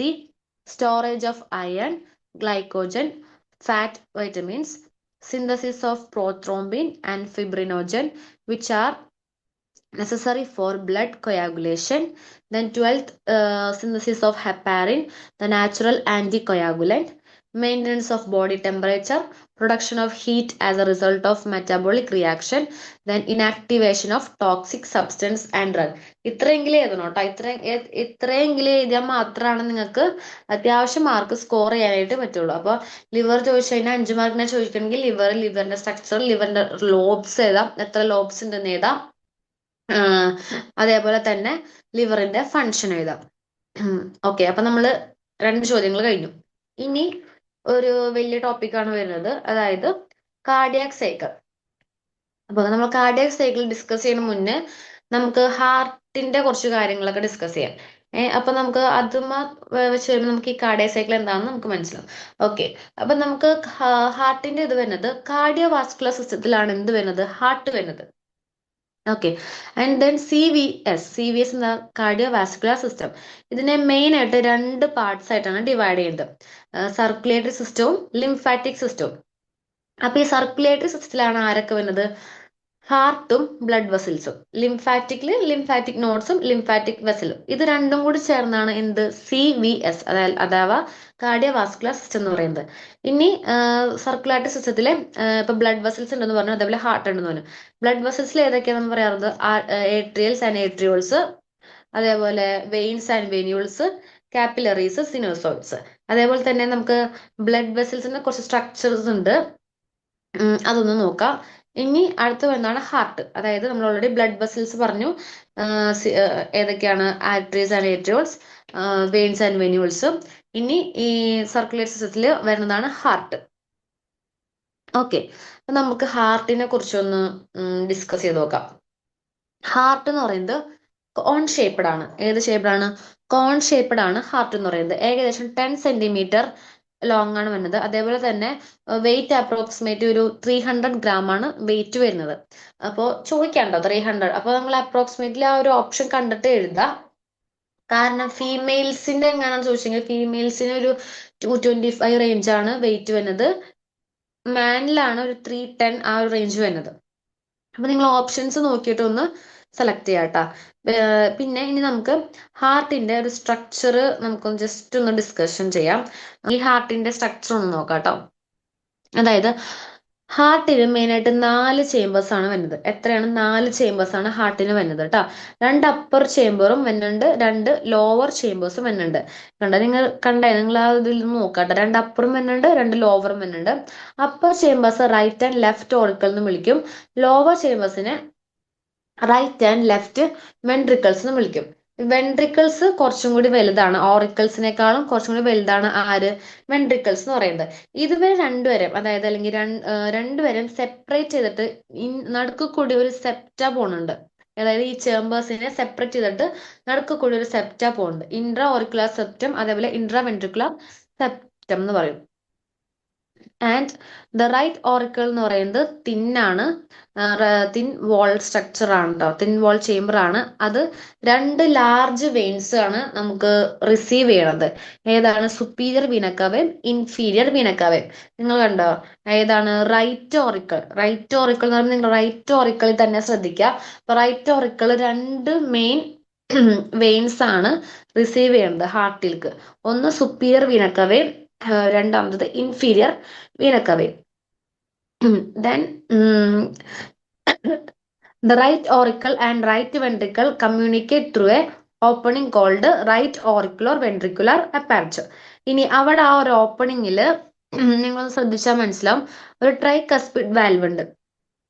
storage of iron, glycogen, fat, vitamins, synthesis of prothrombin and fibrinogen, which are necessary for blood coagulation. Then 12th, synthesis of heparin, the natural anticoagulant. Maintenance of body temperature, production of heat as a result of metabolic reaction, then inactivation of toxic substance and drug. ഇത്രയെങ്കിലും എഴുതണം കേട്ടോ. ഇത്രയെങ്കിലും എഴുതിയാൽ മാത്രമാണ് നിങ്ങൾക്ക് അത്യാവശ്യം mark score ചെയ്യാനായിട്ട് പറ്റുള്ളൂ. അപ്പോൾ ലിവർ ചോദിച്ചു കഴിഞ്ഞാൽ 5 മാർക്കിനെ ചോദിക്കണമെങ്കിൽ ലിവറിന്റെ സ്ട്രക്ചർ, ലിവറിന്റെ ലോബ്സ് എഴുതാം, എത്ര ലോബ്സ് ഉണ്ടെന്ന് എഴുതാം. അതേപോലെ തന്നെ ലിവറിന്റെ ഫങ്ഷൻ എഴുതാം. ഓക്കെ, അപ്പൊ നമ്മള് 2 ചോദ്യങ്ങൾ കഴിഞ്ഞു. ഇനി ഒരു വലിയ ടോപ്പിക്കാണ് വരുന്നത്, അതായത് കാർഡിയാക് സൈക്കിൾ. അപ്പൊ നമ്മൾ കാർഡിയാക് സൈക്കിൾ ഡിസ്കസ് ചെയ്യുന്ന മുന്നേ നമുക്ക് ഹാർട്ടിന്റെ കുറച്ച് കാര്യങ്ങളൊക്കെ ഡിസ്കസ് ചെയ്യാം. അപ്പൊ നമുക്ക് അതുമാ വെച്ച് വരുമ്പോൾ നമുക്ക് ഈ കാർഡിയാക് സൈക്കിൾ എന്താണെന്ന് നമുക്ക് മനസ്സിലാവും. ഓക്കെ, അപ്പൊ നമുക്ക് ഹാർട്ടിന്റെ ഇത് വരുന്നത് കാർഡിയോ വാസ്കുലർ സിസ്റ്റത്തിലാണ് എന്ത് വരുന്നത്, ഹാർട്ട് വരുന്നത്. Okay, and then C V S എന്താ, കാർഡിയോ വാസ്കുലർ സിസ്റ്റം. ഇതിനെ മെയിൻ ആയിട്ട് 2 പാർട്സ് ആയിട്ടാണ് ഡിവൈഡ് ചെയ്യുന്നത്, സർക്കുലേറ്ററി സിസ്റ്റവും ലിംഫാറ്റിക് സിസ്റ്റവും. അപ്പൊ ഈ സർക്കുലേറ്ററി സിസ്റ്റത്തിലാണ് ആരൊക്കെ വരുന്നത്, ഹാർട്ടും ബ്ലഡ് വെസൽസും. ലിംഫാറ്റിക് നോഡ്സും ലിംഫാറ്റിക് വെസലും. ഇത് രണ്ടും കൂടി ചേർന്നാണ് എന്ത്, CVS, അഥവാ കാർഡിയോ വാസ്കുലർ സിസ്റ്റം എന്ന് പറയുന്നത്. ഇനി സർക്കുലേറ്ററി സിസ്റ്റത്തിലെ ഇപ്പൊ ബ്ലഡ് വെസൽസ് ഉണ്ടെന്ന് പറഞ്ഞു, അതേപോലെ ഹാർട്ട് ഉണ്ടെന്ന് പറഞ്ഞു. ബ്ലഡ് വെസൽസിൽ ഏതൊക്കെയാണെന്ന് പറയാറുണ്ട്, ഏട്രിയൽസ് ആൻഡ് ഏട്രിയോൾസ്, അതേപോലെ വെയിൻസ് ആൻഡ് വെന്യൂൾസ്, കാപ്പിലറീസ്, സിനോസോയിഡ്സ്. അതേപോലെ തന്നെ നമുക്ക് ബ്ലഡ് വെസൽസിന് കുറച്ച് സ്ട്രക്ചേഴ്സ് ഉണ്ട്, അതൊന്ന് നോക്കാം. ഇനി അടുത്ത എന്താണ്, ഹാർട്ട്. അതായത് നമ്മൾ ഓൾറെഡി ബ്ലഡ് വെസൽസ് പറഞ്ഞു, ഏതൊക്കെയാണ്, ആർട്ടറീസ് ആൻഡ് ഏട്രിയോൾസ്, വെയിൻസ് ആൻഡ് വെന്യൂൾസ്. ഇനി ഈ സർക്കുലേറ്ററി സിസ്റ്റത്തിൽ വരുന്നതാണ് ഹാർട്ട്. ഓക്കെ, അപ്പൊ നമുക്ക് ഹാർട്ടിനെ കുറിച്ചൊന്ന് ഡിസ്കസ് ചെയ്ത് നോക്കാം. ഹാർട്ട് എന്ന് പറയുന്നത് കോൺ ഷേപ്ഡ് ആണ്. ഏത് ഷേപ്ഡ് ആണ്, കോൺ ഷേപ്ഡ് ആണ് ഹാർട്ട് എന്ന് പറയുന്നത്. ഏകദേശം 10 സെന്റിമീറ്റർ ലോങ് ആണ് വരുന്നത്. അതേപോലെ തന്നെ വെയിറ്റ് അപ്രോക്സിമേറ്റ് ഒരു 300 ഗ്രാം ആണ് വെയിറ്റ് വരുന്നത്. അപ്പോൾ ചോദിക്കാണ്ടോ 300, അപ്പോൾ നമ്മൾ അപ്രോക്സിമേറ്റ്ലി ആ ഒരു ഓപ്ഷൻ കണ്ടിട്ട് എഴുതാം. കാരണം ഫീമെയിൽസിന്റെ എങ്ങനെയാണെന്ന് ചോദിച്ചെങ്കിൽ ഫീമെയിൽസിന് ഒരു 225 റേഞ്ച് ആണ് വെയിറ്റ് വരുന്നത്, മാനിലാണ് ഒരു 310 ആ ഒരു റേഞ്ച് വരുന്നത്. അപ്പൊ നിങ്ങൾ ഓപ്ഷൻസ് നോക്കിയിട്ട് ഒന്ന് സെലക്ട് ചെയ്യാട്ടാ. പിന്നെ ഇനി നമുക്ക് ഹാർട്ടിന്റെ ഒരു സ്ട്രക്ചർ നമുക്കൊന്ന് ജസ്റ്റ് ഒന്ന് ഡിസ്കഷൻ ചെയ്യാം. ഈ ഹാർട്ടിന്റെ സ്ട്രക്ചർ ഒന്ന് നോക്കാം കേട്ടോ. അതായത് ഹാർട്ടിന് മെയിൻ ആയിട്ട് 4 ചേമ്പേഴ്സ് ആണ് വരുന്നത്. എത്രയാണ്, 4 ചേമ്പേഴ്സ് ആണ് ഹാർട്ടിന് വരുന്നത് കേട്ടോ. 2 അപ്പർ ചേമ്പറും വരുന്നുണ്ട്, 2 ലോവർ ചേമ്പേഴ്സും വരുന്നുണ്ട്. നിങ്ങൾ ആ ഇതിൽ നോക്കാട്ടോ, 2 അപ്പറും വരുന്നുണ്ട്, 2 ലോവറും വരുന്നുണ്ട്. Upper chambers right and left auricle എന്ന് വിളിക്കും. ലോവർ ചേമ്പേഴ്സിനെ റൈറ്റ് ആൻഡ് ലെഫ്റ്റ് വെൻട്രിക്കിൾസ് എന്ന് വിളിക്കും. വെൻട്രിക്കിൾസ് കുറച്ചും കൂടി വലുതാണ്, ഓറിക്കിൾസിനേക്കാളും കുറച്ചും കൂടി വലുതാണ് ആര്, വെൻട്രിക്കിൾസ് എന്ന് പറയുന്നത്. ഇതുവരെ രണ്ടുപേരും, അതായത് അല്ലെങ്കിൽ രണ്ടുപേരും സെപ്പറേറ്റ് ചെയ്തിട്ട് നടുക്ക് കൂടി ഒരു സെപ്റ്റ പോകുന്നുണ്ട്. അതായത് ഈ ചേമ്പേഴ്സിനെ സെപ്പറേറ്റ് ചെയ്തിട്ട് നടുക്ക് കൂടി ഒരു സെപ്റ്റ പോകുന്നുണ്ട്. ഇൻട്രാ ഓറിക്കുലർ സെപ്റ്റം, അതേപോലെ ഇൻട്രാ വെൻട്രിക്കുലർ സെപ്റ്റം എന്ന് പറയും. ആൻഡ് ദ റൈറ്റ് ഓറിക്കിൾ എന്ന് പറയുന്നത് തിന്നാണ്, തിൻ വാൾ സ്ട്രക്ചർ ആണ് കേട്ടോ, തിൻ വാൾ ചേംബർ ആണ്. അത് 2 ലാർജ് വെയിൻസ് ആണ് നമുക്ക് റിസീവ് ചെയ്യണത്. ഏതാണ്, സുപ്പീരിയർ വീനക്കവേം, ഇൻഫീരിയർ വീനക്കവേം. നിങ്ങൾ കണ്ടോ, ഏതാണ്, റൈറ്റ് ഓറിക്കിൾ. റൈറ്റ് ഓറിക്കിൾ എന്ന് പറയുമ്പോൾ നിങ്ങൾ റൈറ്റ് ഓറിക്കിളിൽ തന്നെ ശ്രദ്ധിക്കുക. അപ്പൊ റൈറ്റ് ഓറിക്കിൾ 2 മെയിൻ വെയിൻസ് ആണ് റിസീവ് ചെയ്യുന്നത് ഹാർട്ടിലേക്ക്. ഒന്ന് സുപ്പീരിയർ വീനക്കവേം, രണ്ടാമത്തത് inferior വീനക്കവേം. then the right auricle and right ventricle communicate through a opening called right auricular ventricular aperture. ഇനി അവിടെ ആ ഒരു ഓപ്പണിങ്ങിൽ നിങ്ങൾ ശ്രദ്ധിച്ചാൽ മനസ്സിലാവും, ഒരു ട്രൈകസ്പിഡ് വാൽവ് ഉണ്ട്.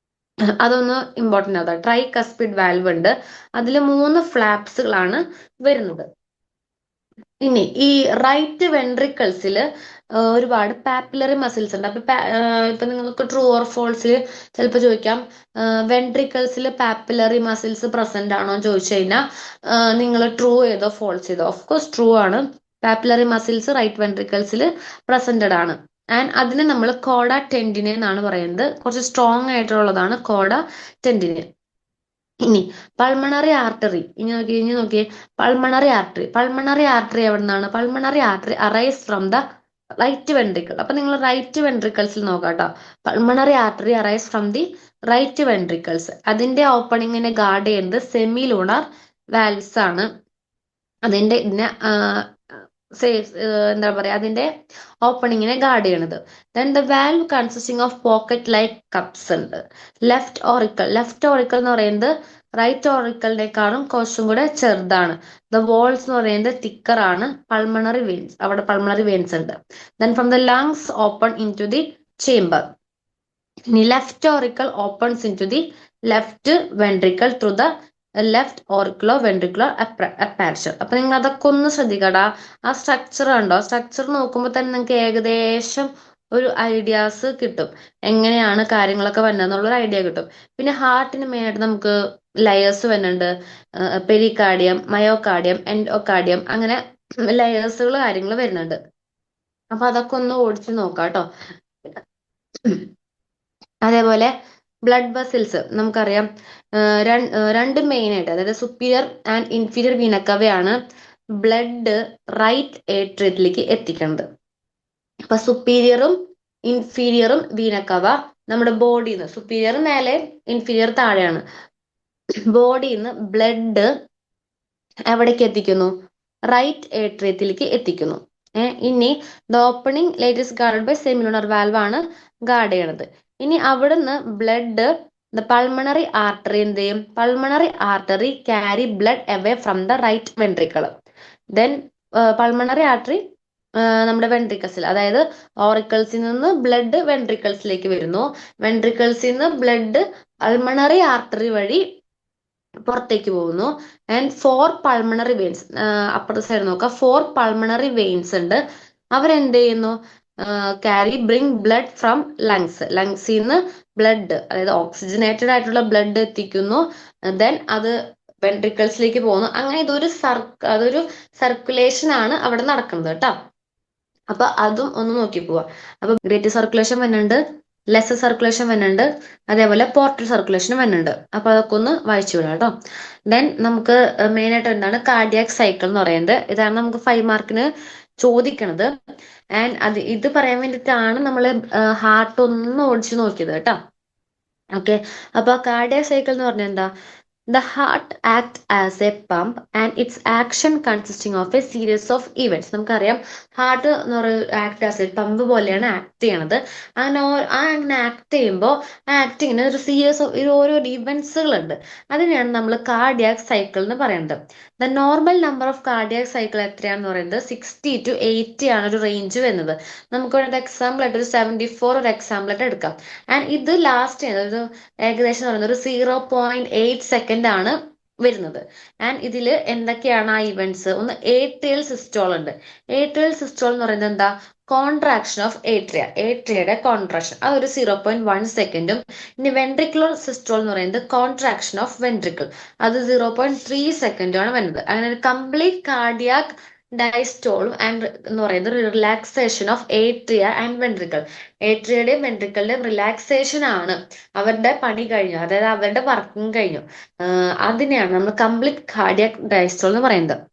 അതൊന്ന് ഇമ്പോർട്ടൻ്റ് ആണ്. ട്രൈകസ്പിഡ് വാൽവ് ഉണ്ട്, അതിൽ 3 ഫ്ലാപ്സുകളാണ് വരുന്നത്. ഇനി ഈ റൈറ്റ് വെൻട്രിക്കിൾസിൽ ഒരുപാട് പാപ്പിലറി മസിൽസ് ഉണ്ട്. ഇപ്പൊ നിങ്ങൾക്ക് ട്രൂ ഓർ ഫോൾസിൽ ചിലപ്പോൾ ചോദിക്കാം, വെൻട്രിക്കിൾസിൽ പാപ്പിലറി മസിൽസ് പ്രസന്റ് ആണോ എന്ന് ചോദിച്ചു കഴിഞ്ഞാൽ നിങ്ങൾ ട്രൂ ചെയ്തോ ഫോൾസ് ചെയ്തോ. ഓഫ് കോഴ്സ് ട്രൂ ആണ്, പാപ്പിലറി മസിൽസ് റൈറ്റ് വെൻട്രിക്കിൾസിൽ പ്രസന്റഡ് ആണ്. ആൻഡ് അതിനെ നമ്മൾ കോഡ ടെൻഡിനെ എന്നാണ് പറയുന്നത്. കുറച്ച് സ്ട്രോങ് ആയിട്ടുള്ളതാണ് കോഡ ടെൻഡിനെ. ഇനി പൾമണറി ആർട്ടറി, ഇനി നോക്കിയേ, പൾമണറി ആർട്ടറി എവിടെ നിന്നാണ്, pulmonary artery arise from the right ventricle. അപ്പൊ നിങ്ങൾ റൈറ്റ് വെൻട്രിക്കിൾസിൽ നോക്കാം കേട്ടോ. Pulmonary artery arise from the right ventricles. അതിന്റെ ഓപ്പണിങ്ങിനെ ഗാർഡ് ചെയ്യുന്നത് സെമി ലൂണർ വാൽവ്സ് ആണ്. അതിന്റെ ഇതിനെ എന്താ പറയാ, അതിന്റെ ഓപ്പണിങ്ങിനെ ഗാർഡ് ചെയ്യണത്. Then the valve consisting of pocket like cups ഉണ്ട്. ലെഫ്റ്റ് ഓറിക്കൽ എന്ന് പറയുന്നത് റൈറ്റ് ഓറിക്കലിനേക്കാളും കുറച്ചും കൂടെ ചെറുതാണ്. ദ വോൾസ് എന്ന് പറയുന്നത് തിക്കർ ആണ്. പൾമണറി വെയിൻസ്, അവിടെ പൾമണറി വെയിൻസ് ഉണ്ട്. Then from the lungs open in to the chamber. ഇനി left auricle opens in to the left ventricle through the left auriculo ventricular aperture. അപ്പൊ നിങ്ങൾ അതൊക്കെ ഒന്ന് ശ്രദ്ധിക്കടാ. ആ സ്ട്രക്ചർ ഉണ്ടോ? സ്ട്രക്ചർ നോക്കുമ്പോൾ തന്നെ നിങ്ങൾക്ക് ഏകദേശം ഒരു ഐഡിയാസ് കിട്ടും, എങ്ങനെയാണ് കാര്യങ്ങളൊക്കെ വരുന്നതെന്നുള്ളൊരു ഐഡിയ കിട്ടും. പിന്നെ ഹാർട്ടിന് മെയിനായിട്ട് നമുക്ക് ലെയേഴ്സ് വരുന്നുണ്ട്. പെരികാർഡിയം, മയോകാർഡിയം, എൻഡോകാർഡിയം, അങ്ങനെ ലെയേഴ്സുകൾ കാര്യങ്ങൾ വരുന്നുണ്ട്. അപ്പൊ അതൊക്കെ ഒന്ന് ഓടിച്ചു നോക്കാം കേട്ടോ. അതേപോലെ ബ്ലഡ് വെസൽസ് നമുക്കറിയാം, രണ്ട് മെയിൻ ആയിട്ട്, അതായത് സുപ്പീരിയർ ആൻഡ് ഇൻഫീരിയർ വീനക്കവയാണ് ബ്ലഡ് റൈറ്റ് ഏട്രിയത്തിലേക്ക് എത്തിക്കുന്നത്. അപ്പൊ സുപ്പീരിയറും ഇൻഫീരിയറും വീനക്കവ നമ്മുടെ ബോഡിയിൽ നിന്ന്, സുപ്പീരിയർ മേലെ ഇൻഫീരിയർ താഴെയാണ്, ബോഡിയിൽ നിന്ന് ബ്ലഡ് എവിടേക്ക് എത്തിക്കുന്നു? റൈറ്റ് ഏട്രിയത്തിലേക്ക് എത്തിക്കുന്നു. ഇനി the opening latest guard by semilunar valve ആണ് ഗാർഡ് ചെയ്യണത്. ഇനി അവിടുന്ന് ബ്ലഡ് പൾമണറി ആർട്ടറി എന്ത് ചെയ്യും? Pulmonary artery carry blood away from the right ventricle. Then pulmonary artery നമ്മുടെ വെൻട്രിക്കൽസിൽ, അതായത് ഓറിക്കൽസിൽ നിന്ന് ബ്ലഡ് വെൻട്രിക്കൽസിലേക്ക് വരുന്നു. വെൻട്രിക്കൽസിൽ നിന്ന് ബ്ലഡ് പൾമണറി ആർട്ടറി വഴി പുറത്തേക്ക് പോകുന്നു. ആൻഡ് 4 പൾമണറി വെയിൻസ്, അപ്പുറത്തെ സൈഡ് നോക്കാം, 4 പൾമണറി വെയിൻസ് ഉണ്ട്. അവരെന്ത് ചെയ്യുന്നു? ബ്രിങ് ബ്ലഡ് ഫ്രം ലങ്സിൽ നിന്ന് ബ്ലഡ്, അതായത് ഓക്സിജനേറ്റഡ് ആയിട്ടുള്ള ബ്ലഡ് എത്തിക്കുന്നു. ദെൻ അത് വെൻട്രിക്കിൾസിലേക്ക് പോകുന്നു. അങ്ങനെ അതൊരു സർക്കുലേഷൻ ആണ് അവിടെ നടക്കുന്നത് കേട്ടോ. അപ്പൊ അതും ഒന്ന് നോക്കി പോവാ. അപ്പൊ ഗ്രേറ്റ് സർക്കുലേഷൻ വരുന്നുണ്ട്, ലെസ് സർക്കുലേഷൻ വരുന്നുണ്ട്, അതേപോലെ പോർട്ടൽ സർക്കുലേഷൻ വരുന്നുണ്ട്. അപ്പൊ അതൊക്കെ ഒന്ന് വായിച്ചു വിടാം കേട്ടോ. ദെൻ നമുക്ക് മെയിൻ ആയിട്ട് എന്താണ് കാർഡിയാക് സൈക്കിൾ എന്ന് പറയുന്നത്. ഇതാണ് നമുക്ക് 5 മാർക്കിന് ചോദിക്കണത്. ആൻഡ് ഇത് പറയാൻ വേണ്ടിയിട്ടാണ് നമ്മൾ ഹാർട്ട് ഒന്ന് ഓടിച്ചു നോക്കിയത് കേട്ടോ. ഓക്കെ, അപ്പൊ കാർഡിയാക് സൈക്കിൾ എന്ന് പറഞ്ഞാൽ എന്താ? The heart acts as a pump and its action consisting of a series of events. നമുക്കറിയാം ഹാർട്ട് എന്ന് പറയുന്നത് ആക്ട് ആസ് എ പമ്പ് പോലെയാണ് ആക്ട് ചെയ്യണത്. അങ്ങനെ ആക്ട് ചെയ്യുമ്പോൾ ആക്ടിങ്ങിന് ഒരു സീരീസ് ഓഫ് ഓരോ ഇവന്റ്സുകൾ ഉണ്ട്. അതിനെയാണ് നമ്മൾ കാർഡിയാക് സൈക്കിൾ എന്ന് പറയുന്നത്. The normal number of cardiac cycle എത്രയാണെന്ന് പറയുന്നത് 60 to 80 ആണ് ഒരു റേഞ്ച് വരുന്നത്. നമുക്ക് ഒരു എക്സാമ്പിൾ ആയിട്ട് ഒരു 74 ഒരു എക്സാമ്പിൾ ആയിട്ട് എടുക്കാം. ആൻഡ് ഇത് ലാസ്റ്റ് ചെയ്യുന്നത് ഏകദേശം പറയുന്നത് ഒരു 0.8 സെക്കൻഡ് ആണ് വരുന്നത്. ആൻഡ് ഇതിൽ എന്തൊക്കെയാണ് ആ ഇവന്റ്സ്? ഒന്ന് ഏട്രിയൽ സിസ്റ്റോൾ ഉണ്ട്. ഏട്രിയൽ സിസ്റ്റോൾ എന്ന് പറയുന്നത് എന്താ? കോൺട്രാക്ഷൻ ഓഫ് ഏട്രിയയുടെ കോൺട്രാക്ഷൻ, അത് ഒരു 0.1 സെക്കൻഡും. ഇനി വെൻട്രിക്കുലർ സിസ്റ്റോൾ എന്ന് പറയുന്നത് കോൺട്രാക്ഷൻ ഓഫ് വെൻട്രിക്കിൾ, അത് 0.3 സെക്കൻഡും ആണ് വരുന്നത്. അങ്ങനെ ഒരു കംപ്ലീറ്റ് കാർഡിയാക് ഡയസ്റ്റോളും ആൻഡ് എന്ന് പറയുന്നത് relaxation of atria and ventricle. ഏട്രിയയുടെയും വെൻട്രിക്കിളിന്റെയും റിലാക്സേഷൻ ആണ് അവരുടെ പണി കഴിഞ്ഞു, അതായത് അവരുടെ വർക്കിംഗ് കഴിഞ്ഞു. അതിനെയാണ് നമ്മൾ കംപ്ലീറ്റ് കാർഡിയാക് ഡയസ്റ്റോൾ എന്ന് പറയുന്നത്.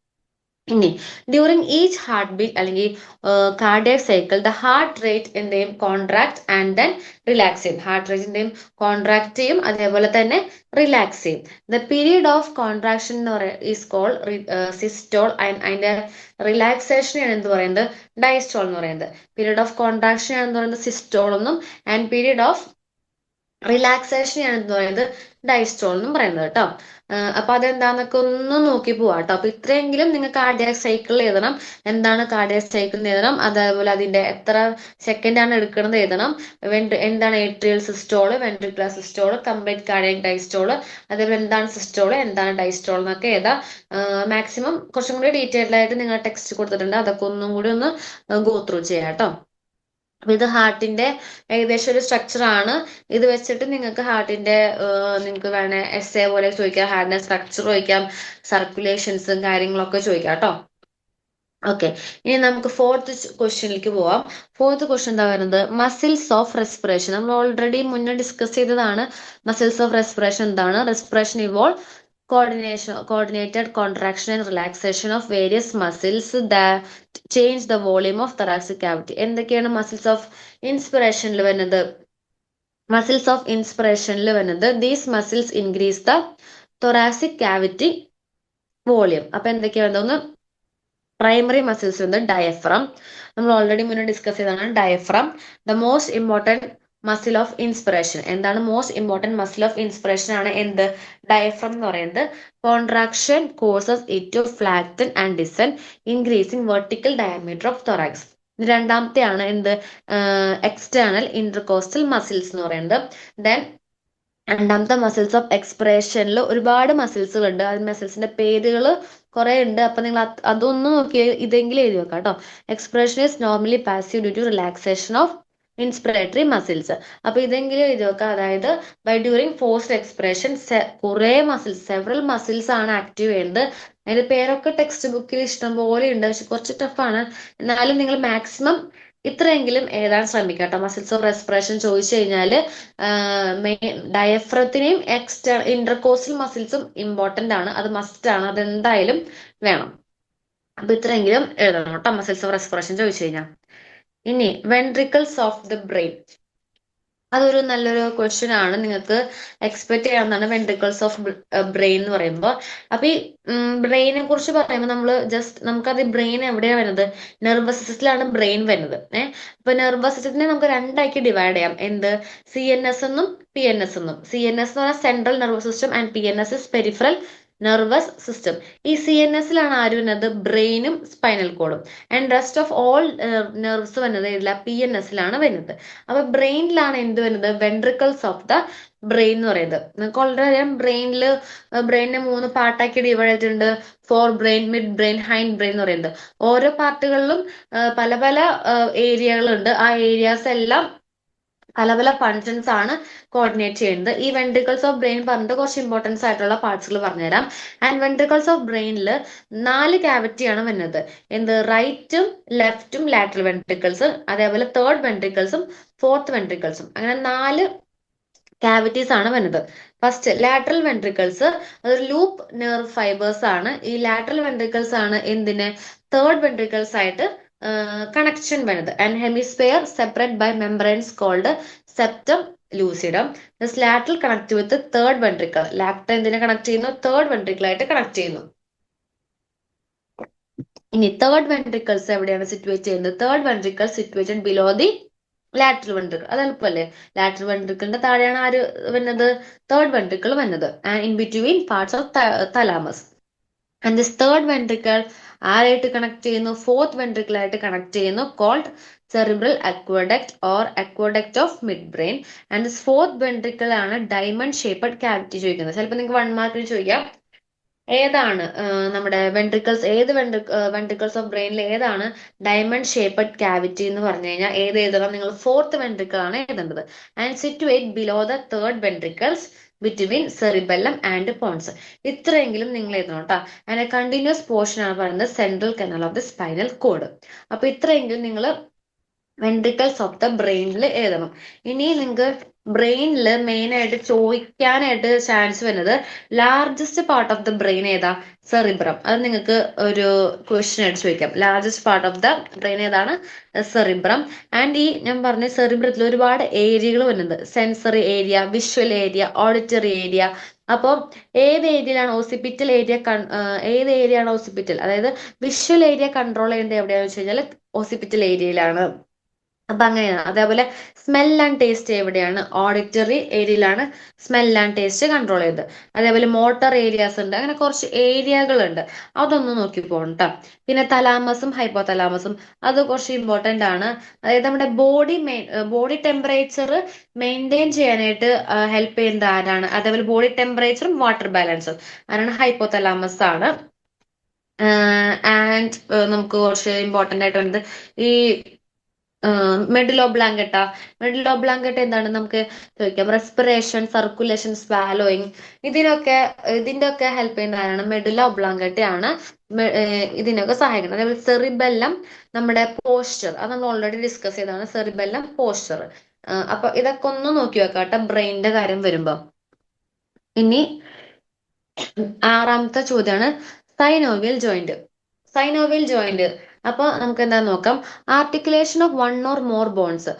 ഇനി ഡ്യൂറിങ് ഈച്ച് ഹാർട്ട് ബീറ്റ് അല്ലെങ്കിൽ cardiac cycle the heart rate എന്തെയും കോൺട്രാക്ട് ആൻഡ് ദെൻ റിലാക്സ് ചെയ്യും. ഹാർട്ട് റേറ്റ് എന്തെയും കോൺട്രാക്ട് ചെയ്യും, അതേപോലെ തന്നെ റിലാക്സ് ചെയ്യും. ദ പീരീഡ് ഓഫ് കോൺട്രാക്ഷൻ എന്ന് പറയുന്നത് ഈസ് കോൾഡ് സിസ്റ്റോൾ. അതിന്റെ റിലാക്സേഷൻ ആണ് എന്ത് പറയുന്നത്? ഡയസ്റ്റോൾ എന്ന് പറയുന്നത്. പീരീഡ് ഓഫ് കോൺട്രാക്ഷൻ ആണെന്ന് പറയുന്നത് സിസ്റ്റോൾ എന്നും, ആൻഡ് പീരീഡ് ഓഫ് റിലാക്സേഷൻ ആണ് എന്ന് പറയുന്നത് ഡയസ്റ്റോൾ എന്നും പറയുന്നത് കേട്ടോ. അപ്പൊ അതെന്താന്നൊക്കെ ഒന്ന് നോക്കി പോവാ കേട്ടോ. അപ്പൊ ഇത്രയെങ്കിലും നിങ്ങൾ കാർഡിയാക് സൈക്കിൾ എഴുതണം. എന്താണ് കാർഡിയാക് സൈക്കിൾ എഴുതണം, അതേപോലെ അതിന്റെ എത്ര സെക്കൻഡ് ആണ് എടുക്കുന്നത് എഴുതണം. എന്താണ് ഏട്രിയൽ സിസ്റ്റോള്, വെൻട്രിക്കുലർ സിസ്റ്റോള്, കംപ്ലീറ്റ് കാർഡിയാക് ഡയസ്റ്റോള്, അതേപോലെ എന്താണ് സിസ്റ്റോള്, എന്താണ് ഡയസ്റ്റോൾ എന്നൊക്കെ എഴുതാം. മാക്സിമം കുറച്ചും കൂടി ഡീറ്റെയിൽഡ് ആയിട്ട് നിങ്ങൾ ടെക്സ്റ്റ് കൊടുത്തിട്ടുണ്ട്, അതൊക്കെ ഒന്നും കൂടി ഒന്ന് ഗോ ത്രൂ ചെയ്യാം കേട്ടോ. അപ്പൊ ഇത് ഹാർട്ടിന്റെ ഏകദേശം ഒരു സ്ട്രക്ചർ ആണ്. ഇത് വെച്ചിട്ട് നിങ്ങൾക്ക് ഹാർട്ടിന്റെ നിങ്ങൾക്ക് വേണേ എസ്സേ പോലെ ചോദിക്കാം, ഹാർട്ടിന്റെ സ്ട്രക്ചർ ചോദിക്കാം, സർക്കുലേഷൻസും കാര്യങ്ങളൊക്കെ ചോദിക്കാം കേട്ടോ. ഓക്കെ, ഇനി നമുക്ക് 4th ക്വസ്റ്റ്യനിലേക്ക് പോവാം. 4th ക്വസ്റ്റ്യൻ എന്താ പറയുന്നത്? Muscles of respiration. നമ്മൾ ഓൾറെഡി മുന്നേ ഡിസ്കസ് ചെയ്തതാണ്. മസിൽസ് ഓഫ് റെസ്പിറേഷൻ എന്താണ്? Respiration evolve coordinated contraction and relaxation of various muscles that change the volume of thoracic cavity. എന്തൊക്കെയാണ് മസിൽസ് ഓഫ് ഇൻസ്പിറേഷനിൽ വരുന്നത്? മസിൽസ് ഓഫ് ഇൻസ്പിറേഷനിൽ വരുന്നത് these muscles increase the thoracic cavity volume. അപ്പൊ എന്തൊക്കെയാ വരുന്നത്? ഒന്ന് പ്രൈമറി മസിൽസ് ഉണ്ട് ഡയഫ്രം, നമ്മൾ ഓൾറെഡി മുന്നേ ഡിസ്കസ് ചെയ്തതാണ് diaphragm. The most important muscle of inspiration. എന്താണ് most important muscle of inspiration? ആണ് എന്ത്? ഡയഫ്രം എന്ന് പറയുന്നത്. Contraction causes it to flatten and descend, increasing vertical diameter of thorax. രണ്ടാമത്തെയാണ് എന്ത്? എക്സ്റ്റേണൽ ഇന്റർകോസ്റ്റൽ മസിൽസ് എന്ന് പറയുന്നത്. ദെൻ രണ്ടാമത്തെ മസിൽസ് ഓഫ് എക്സ്പ്രഷനിൽ ഒരുപാട് മസിൽസുകൾ ഉണ്ട്. ആ മസിൽസിന്റെ പേരുകൾ കുറെ ഉണ്ട്. അപ്പൊ നിങ്ങൾ അതൊന്നും നോക്കി ഇതെങ്കിലും എഴുതി വെക്കാം കേട്ടോ. Expression is normally passive due to relaxation of inspiratory muscles. അപ്പൊ ഇതെങ്കിലും എഴുതി വെക്കാം. അതായത് ബൈ ഡ്യൂറിങ് ഫോഴ്സ്ഡ് എക്സ്പ്രഷൻ കുറെ മസിൽസ്, സെവറൽ മസിൽസ് ആണ് ആക്റ്റീവ് ചെയ്യുന്നത്. അതിന്റെ പേരൊക്കെ ടെക്സ്റ്റ് ബുക്കിൽ ഇഷ്ടം പോലെ ഉണ്ട്, പക്ഷെ കുറച്ച് ടഫാണ്. എന്നാലും നിങ്ങൾ മാക്സിമം ഇത്രയെങ്കിലും എഴുതാൻ ശ്രമിക്കുക കേട്ടോ. മസിൽസ് ഓഫ് റെസ്പിറേഷൻ ചോദിച്ചു കഴിഞ്ഞാല് ഡയഫ്രത്തിനെയും ഇന്റർകോസ്റ്റൽ മസിൽസും ഇമ്പോർട്ടന്റ് ആണ്, അത് മസ്റ്റ് ആണ്, അത് എന്തായാലും വേണം. അപ്പൊ ഇത്രയെങ്കിലും എഴുതണം കേട്ടോ മസിൽസ് ഓഫ് റെസ്പിറേഷൻ ചോദിച്ചു കഴിഞ്ഞാൽ. ഇനി വെൻട്രിക്കിൾസ് ഓഫ് ദ ബ്രെയിൻ, അതൊരു നല്ലൊരു ക്വസ്റ്റ്യൻ ആണ്, നിങ്ങൾക്ക് എക്സ്പെക്ട് ചെയ്യാവുന്നതാണ്. വെൻട്രിക്കിൾസ് ഓഫ് ബ്രെയിൻ എന്ന് പറയുമ്പോൾ, അപ്പൊ ഈ ബ്രെയിനെ കുറിച്ച് പറയുമ്പോൾ നമ്മൾ ജസ്റ്റ് നമുക്കത് ബ്രെയിൻ എവിടെയാണ് വരുന്നത്? നെർവസ് സിസ്റ്റത്തിലാണ് ബ്രെയിൻ വരുന്നത്. അപ്പൊ നെർവസ് സിസ്റ്റത്തിനെ നമുക്ക് രണ്ടാക്കി ഡിവൈഡ് ചെയ്യാം. എന്ത്? CNS എന്നും PNS എന്നും. CNS എന്ന് പറഞ്ഞാൽ central nervous system and PNS is peripheral nervous system. ഈ CNS-ലാണ് ആര് വരുന്നത്? ബ്രെയിനും സ്പൈനൽ കോഡും. And rest of all nerves വരുന്നത് ഏതില്ല? PNS-ലാണ് വരുന്നത്. അപ്പൊ ബ്രെയിനിലാണ് എന്ത് വരുന്നത്? വെൻട്രിക്കിൾസ് ഓഫ് ദ ബ്രെയിൻ എന്ന് പറയുന്നത്. നിങ്ങൾക്ക് ഓൾറെഡി അറിയാം, ബ്രെയിനിനെ 3 പാർട്ടാക്കി ഡിവൈഡ് ചെയ്തിട്ടുണ്ട്. Forebrain, midbrain, hindbrain എന്ന് പറയുന്നത്. ഓരോ പാർട്ടുകളിലും പല പല ഏരിയകളുണ്ട്. ആ ഏരിയാസ് എല്ലാം പല പല ഫങ്ഷൻസ് ആണ് കോർഡിനേറ്റ് ചെയ്യുന്നത്. ഈ വെൻട്രിക്കിൾസ് ഓഫ് ബ്രെയിൻ പറഞ്ഞിട്ട് കുറച്ച് ഇമ്പോർട്ടൻസ് ആയിട്ടുള്ള പാർട്സുകൾ പറഞ്ഞുതരാം. ആൻഡ് വെൻട്രിക്കിൾസ് ഓഫ് ബ്രെയിനിൽ 4 ക്യാവിറ്റിയാണ് വരുന്നത്. എന്ത്? റൈറ്റും ലെഫ്റ്റും ലാറ്ററൽ വെൻട്രിക്കിൾസ്, അതേപോലെ തേർഡ് വെൻട്രിക്കിൾസും ഫോർത്ത് വെൻട്രിക്കിൾസും, അങ്ങനെ 4 ക്യാവിറ്റീസ് ആണ് വരുന്നത്. ഫസ്റ്റ് ലാറ്ററൽ വെൻട്രിക്കിൾസ്, അതൊരു ലൂപ്പ് നെർവ് ഫൈബേഴ്സ് ആണ്. ഈ ലാറ്ററൽ വെൻട്രിക്കിൾസ് ആണ് എന്തിന്? തേർഡ് വെൻട്രിക്കിൾസ് ആയിട്ട് കണക്ഷൻ വരുന്നത്. And hemisphere separate by membranes called septum lucidum. This lateral connect with third ventricle. Later എന്തിനെ കണക്ട് ചെയ്യുന്നു? തേർഡ് വെൻട്രിക്കിൾ ആയിട്ട് കണക്ട് ചെയ്യുന്നു. ഇനി തേർഡ് വെൻട്രിക്കിൾസ് എവിടെയാണ് സിറ്റുവേറ്റ് ചെയ്യുന്നത്? Third ventricle situated below the lateral ventricle. അത് എളുപ്പമല്ലേ? ലാറ്ററൽ വെൻട്രിക്കിളിന്റെ താഴെയാണ് ആര് വരുന്നത്? തേർഡ് വെൻട്രിക്കിൾ വരുന്നത്. And in between parts of thalamus. And this third ventricle ആരായിട്ട് കണക്ട് ചെയ്യുന്നു? ഫോർത്ത് വെൻട്രിക്കിൾ ആയിട്ട് കണക്ട് ചെയ്യുന്നു, called cerebral aqueduct or aqueduct of mid brain. And this fourth ventricle ആണ് ഡയമണ്ട് ഷേപ്പഡ് ക്യാവിറ്റി ചോദിക്കുന്നത്. ചിലപ്പോൾ നിങ്ങൾക്ക് 1 മാർക്കിന് ചോദിക്കാം, ഏതാണ് നമ്മുടെ വെൻട്രിക്കിൾസ്, ഏത് വെൻട്രിക്കിൾസ് ഓഫ് ബ്രെയിനിൽ ഏതാണ് ഡയമണ്ട് ഷേപ്പഡ് ക്യാവിറ്റി എന്ന് പറഞ്ഞു കഴിഞ്ഞാൽ ഏത് എഴുതണം? നിങ്ങൾ ഫോർത്ത് വെൻട്രിക്കിൾ ആണ് എഴുതേണ്ടത്. And situate below the third ventricles between cerebellum and pons. ഇത്രയെങ്കിലും നിങ്ങൾ എഴുതണം കേട്ടോ. ആൻഡ് കണ്ടിന്യൂസ് പോർഷൻ ആണ് പറയുന്നത് central canal of the spinal cord. അപ്പൊ ഇത്രയെങ്കിലും നിങ്ങൾ വെൻട്രിക്കിൾസ് ഓഫ് ദ ബ്രെയിനിൽ എഴുതണം. ഇനി നിങ്ങൾക്ക് ബ്രെയിനിൽ മെയിൻ ആയിട്ട് ചോദിക്കാനായിട്ട് ചാൻസ് വരുന്നത് largest part of the brain ഏതാ? സെറിബ്രം. അത് നിങ്ങൾക്ക് ഒരു ക്വസ്റ്റ്യൻ ആയിട്ട് ചോദിക്കാം. Largest part of the brain ഏതാണ്? സെറിബ്രം. ആൻഡ് ഈ ഞാൻ പറഞ്ഞ സെറിബ്രത്തിൽ ഒരുപാട് ഏരിയകൾ വരുന്നുണ്ട്. Sensory area, visual area, auditory area. അപ്പോൾ ഏത് ഏരിയയിലാണ് ഓസിപ്പിറ്റൽ ഏരിയ? ഏത് ഏരിയ ആണ് ഓസിപ്പിറ്റൽ? അതായത് വിഷ്വൽ ഏരിയ കൺട്രോൾ ചെയ്യേണ്ടത് എവിടെയാണെന്ന് വെച്ച് കഴിഞ്ഞാൽ ഓസിപ്പിറ്റൽ ഏരിയയിലാണ്. അപ്പൊ അങ്ങനെയാണ്. അതേപോലെ സ്മെൽ ആൻഡ് ടേസ്റ്റ് എവിടെയാണ്? ഓഡിറ്ററി ഏരിയയിലാണ് സ്മെൽ ആൻഡ് ടേസ്റ്റ് കൺട്രോൾ ചെയ്തത്. അതേപോലെ മോട്ടർ ഏരിയാസ് ഉണ്ട്. അങ്ങനെ കുറച്ച് ഏരിയകളുണ്ട്, അതൊന്ന് നോക്കി പോകണം കേട്ടോ. പിന്നെ തലാമസും ഹൈപ്പോതലാമസും, അത് കുറച്ച് ഇമ്പോർട്ടന്റ് ആണ്. അതായത് നമ്മുടെ ബോഡി ടെമ്പറേച്ചർ മെയിൻറ്റെയിൻ ചെയ്യാനായിട്ട് ഹെൽപ്പ് ചെയ്യുന്നത് ആരാണ്? അതേപോലെ ബോഡി ടെമ്പറേച്ചറും വാട്ടർ ബാലൻസും ആരാണ്? ഹൈപ്പോതലാമസ് ആണ്. ആൻഡ് നമുക്ക് കുറച്ച് ഇമ്പോർട്ടന്റ് ആയിട്ട് വരുന്നത് ഈ മെഡുലോ ബ്ലാങ്കറ്റ. മെഡുലോ ബ്ലാങ്കറ്റ എന്താണ്? നമുക്ക് ചോദിക്കാം. റെസ്പിറേഷൻ, സർക്കുലേഷൻ, സ്വാലോയിങ്, ഇതിന്റെ ഒക്കെ ഹെൽപ്പ് ചെയ്യുന്നതാണ് മെഡുലോ ബ്ലാങ്കറ്റ ആണ്. ഇതിനൊക്കെ സഹായിക്കുന്നത്. അതേപോലെ സെറിബെല്ലം നമ്മുടെ പോസ്ചർ, അത് നമ്മൾ ഓൾറെഡി ഡിസ്കസ് ചെയ്തതാണ്. Cerebellum posture. അപ്പൊ ഇതൊക്കെ ഒന്ന് നോക്കി വെക്കാട്ടെ ബ്രെയിനിന്റെ കാര്യം വരുമ്പോ. ഇനി 6ാമത്തെ ചോദ്യമാണ് സൈനോവിയൽ ജോയിന്റ്. സൈനോവിയൽ ജോയിന്റ്, അപ്പൊ നമുക്ക് എന്താ നോക്കാം. Articulation of 1 or more bones,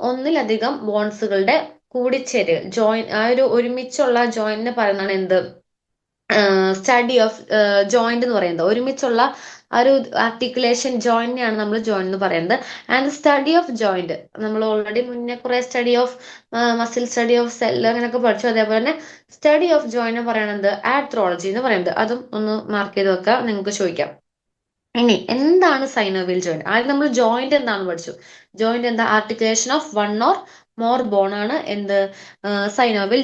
ഒന്നിലധികം ബോൺസുകളുടെ കൂടിച്ചേര് ജോയിൻ ആ ഒരു ഒരുമിച്ചുള്ള ജോയിന്റിനെ പറയുന്നതാണ് എന്ത് സ്റ്റഡി ഓഫ് ജോയിന്റ് എന്ന് പറയുന്നത്. ഒരുമിച്ചുള്ള ആ ഒരു ആർട്ടിക്കുലേഷൻ ജോയിന്റിനെയാണ് നമ്മൾ ജോയിന്റ് എന്ന് പറയുന്നത്. ആൻഡ് സ്റ്റഡി ഓഫ് ജോയിന്റ് നമ്മൾ ഓൾറെഡി മുന്നേ കുറെ study of muscle, study of cell അങ്ങനെയൊക്കെ പഠിച്ചു. അതേപോലെ തന്നെ സ്റ്റഡി ഓഫ് ജോയിന്റ് പറയുന്നത് ആർത്രോളജി എന്ന് പറയുന്നത്. അതും ഒന്ന് മാർക്ക് ചെയ്ത് വെക്കാം, നിങ്ങൾക്ക് ചോദിക്കാം. ഇനി എന്താണ് സൈനോവിയൽ ജോയിന്റ്? ആദ്യം നമ്മൾ ജോയിന്റ് എന്താണെന്ന് പഠിച്ചു. ജോയിന്റ് എന്താ? Articulation of one or more bone ആണ് എന്ത് സൈനോവിയൽ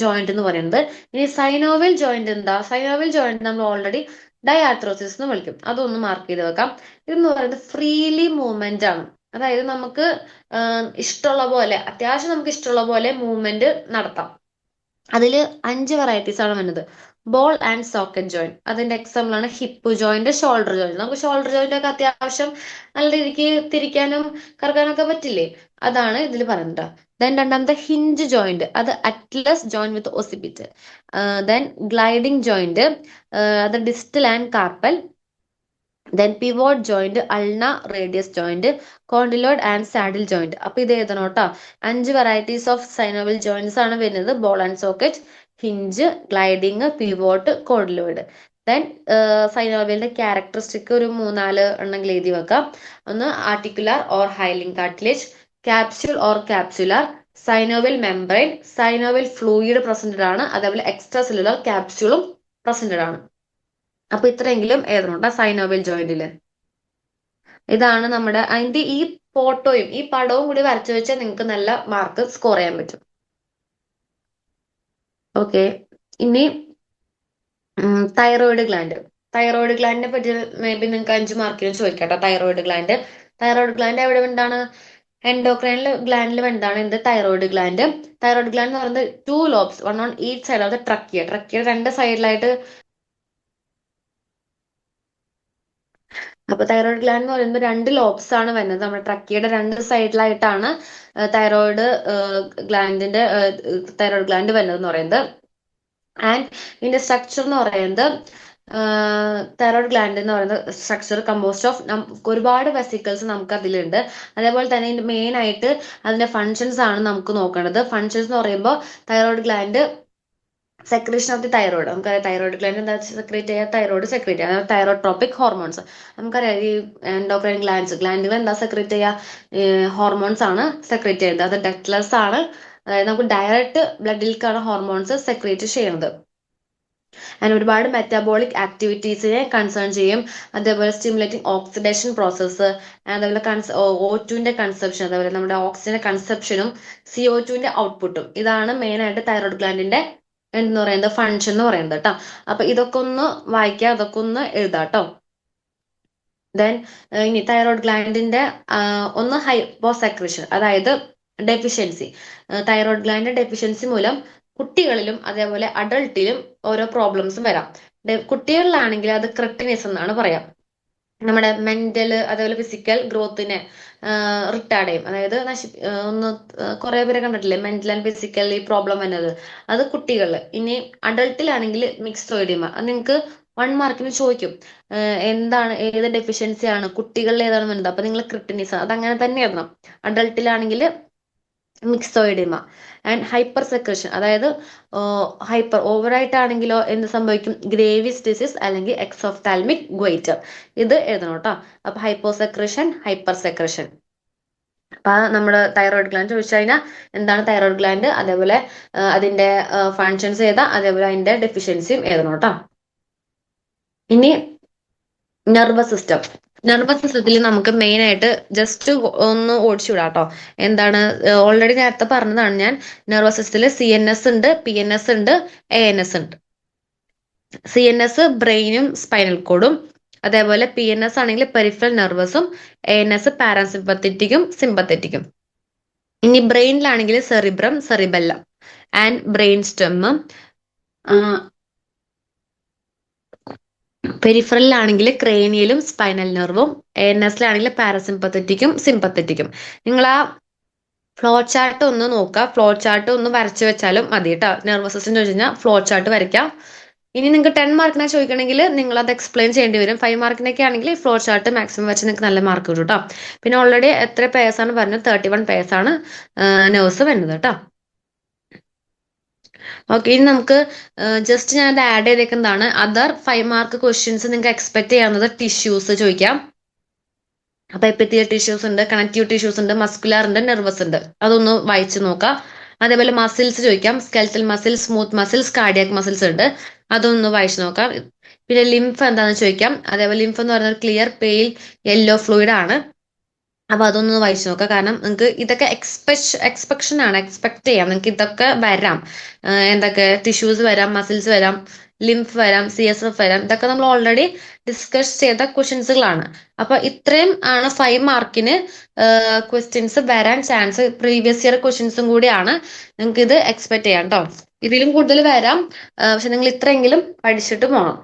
ജോയിന്റ് എന്ന് പറയുന്നത്. ഇനി സൈനോവിയൽ ജോയിന്റ് എന്താ? സൈനോവിയൽ ജോയിന്റ് നമ്മൾ ഓൾറെഡി ഡയാർത്രോസിസ് എന്ന് വിളിക്കും. അതൊന്ന് മാർക്ക് ചെയ്ത് വെക്കാം. ഇതെന്ന് പറയുന്നത് ഫ്രീലി മൂവ്മെന്റ് ആണ്. അതായത് നമുക്ക് ഇഷ്ടമുള്ള പോലെ, അത്യാവശ്യം നമുക്ക് ഇഷ്ടമുള്ള പോലെ മൂവ്മെന്റ് നടത്താം. അതിൽ 5 വെറൈറ്റീസ് ആണ് വരുന്നത്. ബോൾ ആൻഡ് സോക്കറ്റ് ജോയിന്റ്, അതിന്റെ എക്സാമ്പിൾ ആണ് ഹിപ്പ് ജോയിന്റ്, ഷോൾഡർ ജോയിന്റ്. നമുക്ക് ഷോൾഡർ ജോയിന്റ് ഒക്കെ അത്യാവശ്യം നല്ല രീതിക്ക് തിരിക്കാനും കറക്കാനൊക്കെ പറ്റില്ലേ, അതാണ് ഇതിൽ പറയുന്നത്. ദെൻ രണ്ടാമത്തെ ഹിഞ്ച് ജോയിന്റ്, അത് atlas joint with occiput. Then gliding joint, അത് distal and carpal. Then pivot joint, ulna radius joint, condyloid and saddle joint. അപ്പൊ ഇത് എഴുതണം കേട്ടോ. 5 വെറൈറ്റീസ് ഓഫ് സൈനോവിയൽ ജോയിന്റ്സ് ആണ് വരുന്നത്. Ball and socket, hinge, gliding, pivot, condyloid. Then സൈനോവിയലിന്റെ characteristic ഒരു 3-4 എണ്ണമെങ്കിൽ എഴുതി വെക്കാം. ഒന്ന് articular or hyaline cartilage, capsule or capsular, synovial membrane, synovial fluid presented ആണ്, അതേപോലെ എക്സ്ട്രാ സെല്ലുലാർ ക്യാപ്സ്യൂളും പ്രസന്റഡ് ആണ്. അപ്പൊ ഇത്രയെങ്കിലും എഴുതണം സൈനോവിയൽ ജോയിന്റില്. ഇതാണ് നമ്മുടെ അതിന്റെ ഈ ഫോട്ടോയും ഈ പടവും കൂടി വരച്ചു വെച്ചാൽ നിങ്ങൾക്ക് നല്ല മാർക്ക് സ്കോർ ചെയ്യാൻ പറ്റും. ഓക്കെ, ഇനി തൈറോയിഡ് ഗ്ലാൻഡ്. തൈറോയിഡ് ഗ്ലാൻഡിനെ പറ്റി മേ ബി നിങ്ങൾക്ക് 5 മാർക്കിന് ചോദിക്കട്ടെ. തൈറോയിഡ് ഗ്ലാൻഡ്, തൈറോയിഡ് ഗ്ലാൻഡ് എവിടെ എന്താണ്? എൻഡോക്രൈൻ ഗ്ലാൻഡിൽ എന്താണ് എന്ത് തൈറോയിഡ് ഗ്ലാൻഡ്. തൈറോയിഡ് ഗ്ലാൻഡ് എന്ന് പറയുന്നത് 2 lobes, 1 on each side of the trachea. ട്രക്കിയുടെ 2 സൈഡിലായിട്ട്. അപ്പൊ തൈറോയിഡ് ഗ്ലാൻഡ് എന്ന് പറയുമ്പോൾ 2 ലോബ്സ് ആണ് വരുന്നത്. നമ്മുടെ ട്രക്കിയുടെ 2 സൈഡിലായിട്ടാണ് തൈറോയിഡ് ഗ്ലാൻഡ് വരുന്നത് എന്ന് പറയുന്നത്. ആൻഡ് ഇതിന്റെ സ്ട്രക്ചർ എന്ന് പറയുന്നത് തൈറോയിഡ് ഗ്ലാൻഡ് എന്ന് പറയുന്ന സ്ട്രക്ചർ കമ്പോസ്റ്റ് ഓഫ് ഒരുപാട് വെസിക്കിൾസ് നമുക്ക് അതിലുണ്ട്. അതേപോലെ തന്നെ മെയിൻ ആയിട്ട് അതിന്റെ ഫങ്ഷൻസ് ആണ് നമുക്ക് നോക്കേണ്ടത്. ഫങ്ഷൻസ് എന്ന് പറയുമ്പോൾ thyroid gland secretion of the thyroid. നമുക്കറിയാം തൈറോയിഡ് ഗ്ലാൻഡ് എന്താ സെക്രീറ്റ് ചെയ്യുക? തൈറോയിഡ് സെക്രീറ്റ് ചെയ്യുക, അതായത് തൈറോട്രോപിക് ഹോർമോൺസ്. നമുക്കറിയാം ഈ എൻഡോക്രൈൻ ഗ്ലാൻഡുകൾ എന്താ സെക്രീറ്റ് ചെയ്യുക? ഹോർമോൺസ് ആണ് സെക്രീറ്റ് ചെയ്യുന്നത്. അത് ഡക്ട്ലെസ് ആണ്, അതായത് നമുക്ക് ഡയറക്റ്റ് ബ്ലഡിലേക്കാണ് ഹോർമോൺസ് സെക്രീറ്റ് ചെയ്യുന്നത്. ആൻഡ് ഒരുപാട് മെറ്റാബോളിക് ആക്ടിവിറ്റീസിനെ കൺസേൺ ചെയ്യും. അതേപോലെ സ്റ്റിമുലേറ്റിംഗ് ഓക്സിഡേഷൻ പ്രോസസ്സ്, അതേപോലെ O2ന്റെ കൺസെപ്ഷൻ, അതേപോലെ നമ്മുടെ ഓക്സിജന്റെ കൺസെപ്ഷനും CO2ന്റെ ഔട്ട്പുട്ടും. ഇതാണ് മെയിൻ ആയിട്ട് തൈറോയിഡ് ഗ്ലാൻഡിന്റെ എന്ന് പറയുന്നത് ഫങ്ഷൻ എന്ന് പറയുന്നത് കേട്ടോ. അപ്പൊ ഇതൊക്കെ ഒന്ന് വായിക്കുക, അതൊക്കെ ഒന്ന് എഴുതാട്ടോ. ദെൻ ഇനി തൈറോയിഡ് ഗ്ലാൻഡിന്റെ ഒന്ന് ഹൈപ്പോസെക്രീഷൻ, അതായത് ഡെഫിഷ്യൻസി. തൈറോയിഡ് ഗ്ലാൻഡിന്റെ ഡെഫിഷ്യൻസി മൂലം കുട്ടികളിലും അതേപോലെ അഡൾട്ടിലും ഓരോ പ്രോബ്ലംസും വരാം. കുട്ടികളിലാണെങ്കിൽ അത് ക്രെട്ടിനിസം എന്നാണ് പറയാം. നമ്മുടെ മെന്റൽ അതേപോലെ ഫിസിക്കൽ ഗ്രോത്തിനെ റിട്ടാർഡ് ചെയ്യും. അതായത് ഒന്ന് കുറെ പേരെ കണ്ടിട്ടില്ലേ മെന്റൽ ആൻഡ് ഫിസിക്കലി പ്രോബ്ലം വന്നത്, അത് കുട്ടികളിൽ. ഇനി അഡൾട്ടിലാണെങ്കിൽ മിക്സോയിഡിയമ, അത് നിങ്ങൾക്ക് 1 മാർക്കിന് ചോദിക്കും. എന്താണ്, ഏത് ഡെഫിഷ്യൻസി ആണ് കുട്ടികളിൽ ഏതാണ് വരുന്നത്? അപ്പൊ നിങ്ങൾ ക്രിട്ടിനിസം അതങ്ങനെ തന്നെ എഴുതണം. അഡൾട്ടിലാണെങ്കിൽ മിക്സോയിഡിമ. ആൻഡ് ഹൈപ്പർ സെക്രഷൻ, അതായത് ഹൈപ്പർ ഓവറായിട്ടാണെങ്കിലോ എന്ത് സംഭവിക്കും? ഗ്രേവിസ് ഡിസീസ് അല്ലെങ്കിൽ എക്സോഫ്താൽമിക് ഗോയിറ്റർ. ഇത് എഴുതണം കേട്ടോ. അപ്പൊ ഹൈപ്പോസെക്രഷൻ, ഹൈപ്പർ സെക്രഷൻ. അപ്പൊ നമ്മുടെ തൈറോയിഡ് ഗ്ലാൻഡ് ചോദിച്ചു കഴിഞ്ഞാൽ എന്താണ് തൈറോയിഡ് ഗ്ലാൻഡ്, അതേപോലെ അതിന്റെ ഫങ്ഷൻസ് ഏതാ, അതേപോലെ അതിന്റെ ഡെഫിഷ്യൻസിയും എഴുതണം കേട്ടോ. ഇനി നെർവസ് സിസ്റ്റം. നെർവസ് സിസ്റ്റത്തിൽ നമുക്ക് മെയിൻ ആയിട്ട് ജസ്റ്റ് ഒന്ന് ഓടിച്ചു വിടാം കേട്ടോ. എന്താണ്, ഓൾറെഡി നേരത്തെ പറഞ്ഞതാണ് ഞാൻ. നെർവസ് സിസ്റ്റത്തിൽ CNS ഉണ്ട്, PNS ഉണ്ട്, ANS ഉണ്ട്. CNS ബ്രെയിനും സ്പൈനൽ കോഡും, അതേപോലെ PNS ആണെങ്കിൽ പെരിഫറൽ നെർവസും, ANS പാരാസിമ്പത്തറ്റിക്കും സിമ്പത്തറ്റിക്കും. ഇനി ബ്രെയിനിലാണെങ്കിൽ cerebrum, cerebellum and brain stem. പെരിഫറലിലാണെങ്കിൽ ക്രേനിയലും സ്പൈനൽ നെർവും, ANSലാണെങ്കിൽ പാരസിമ്പത്തറ്റിക്കും സിമ്പത്തറ്റിക്കും. നിങ്ങൾ ആ ഫ്ലോ ചാർട്ട് ഒന്ന് നോക്കുക, ഫ്ലോ ചാർട്ട് ഒന്ന് വരച്ചു വെച്ചാലും മതി കേട്ടോ. നെർവസ് സിസ്റ്റം ചോദിച്ചു കഴിഞ്ഞാൽ ഫ്ലോ ചാർട്ട് വരയ്ക്കാം. ഇനി നിങ്ങൾക്ക് 10 മാർക്കിനെ ചോദിക്കണമെങ്കിൽ നിങ്ങൾ അത് എക്സ്പ്ലെയിൻ ചെയ്യേണ്ടി വരും. 5 മാർക്കിനൊക്കെ ആണെങ്കിൽ ഫ്ലോ ചാർട്ട് മാക്സിമം വെച്ച് നിങ്ങൾക്ക് നല്ല മാർക്ക് കിട്ടും കേട്ടോ. പിന്നെ ഓൾറെഡി എത്ര പേഴ്സ് ആണ് പറഞ്ഞത്? 31 പേഴ്സ് ആണ് നെർവ്സ് വരുന്നത് കേട്ടോ. ഓക്കെ, ഇനി നമുക്ക് ജസ്റ്റ് ഞാൻ ആഡ് ചെയ്തേക്കുന്നതാണ്. അതർ 5 മാർക്ക് ക്വസ്റ്റ്യൻസ് നിങ്ങൾക്ക് എക്സ്പെക്ട് ചെയ്യാവുന്നത് ടിഷ്യൂസ് ചോദിക്കാം. അപ്പൊ എപ്പിത്തിയൽ ടിഷ്യൂസ് ഉണ്ട്, കണക്റ്റീവ് ടിഷ്യൂസ് ഉണ്ട്, മസ്കുലാർ ഉണ്ട്, നെർവസ് ഉണ്ട്. അതൊന്ന് വായിച്ചു നോക്കാം. അതേപോലെ മസിൽസ് ചോദിക്കാം. Skeletal muscles, smooth muscles, cardiac muscles ഉണ്ട്. അതൊന്ന് വായിച്ചു നോക്കാം. പിന്നെ ലിംഫ് എന്താണെന്ന് ചോദിക്കാം. അതേപോലെ ലിംഫ് എന്ന് പറയുന്നത് ക്ലിയർ പെയിൽ യെല്ലോ ഫ്ലൂയിഡ് ആണ്. അപ്പൊ അതൊന്ന് വായിച്ചു നോക്കാം. കാരണം നിങ്ങൾക്ക് ഇതൊക്കെ എക്സ്പെക്ഷൻ ആണ്, എക്സ്പെക്ട് ചെയ്യാം. നിങ്ങൾക്ക് ഇതൊക്കെ വരാം. എന്തൊക്കെ ടിഷ്യൂസ് വരാം, മസിൽസ് വരാം, ലിംഫ് വരാം, CSF വരാം. ഇതൊക്കെ നമ്മൾ ഓൾറെഡി ഡിസ്കസ് ചെയ്ത ക്വസ്റ്റ്യൻസുകളാണ്. അപ്പൊ ഇത്രയും ആണ് 5 മാർക്കിന് ക്വസ്റ്റ്യൻസ് വരാൻ ചാൻസ്. പ്രീവിയസ് ഇയർ ക്വസ്റ്റ്യൻസും കൂടിയാണ് നിങ്ങൾക്ക് ഇത് എക്സ്പെക്ട് ചെയ്യാം കേട്ടോ. ഇതിലും കൂടുതൽ വരാം. പക്ഷെ നിങ്ങൾ ഇത്രയെങ്കിലും പഠിച്ചിട്ട് പോകണം.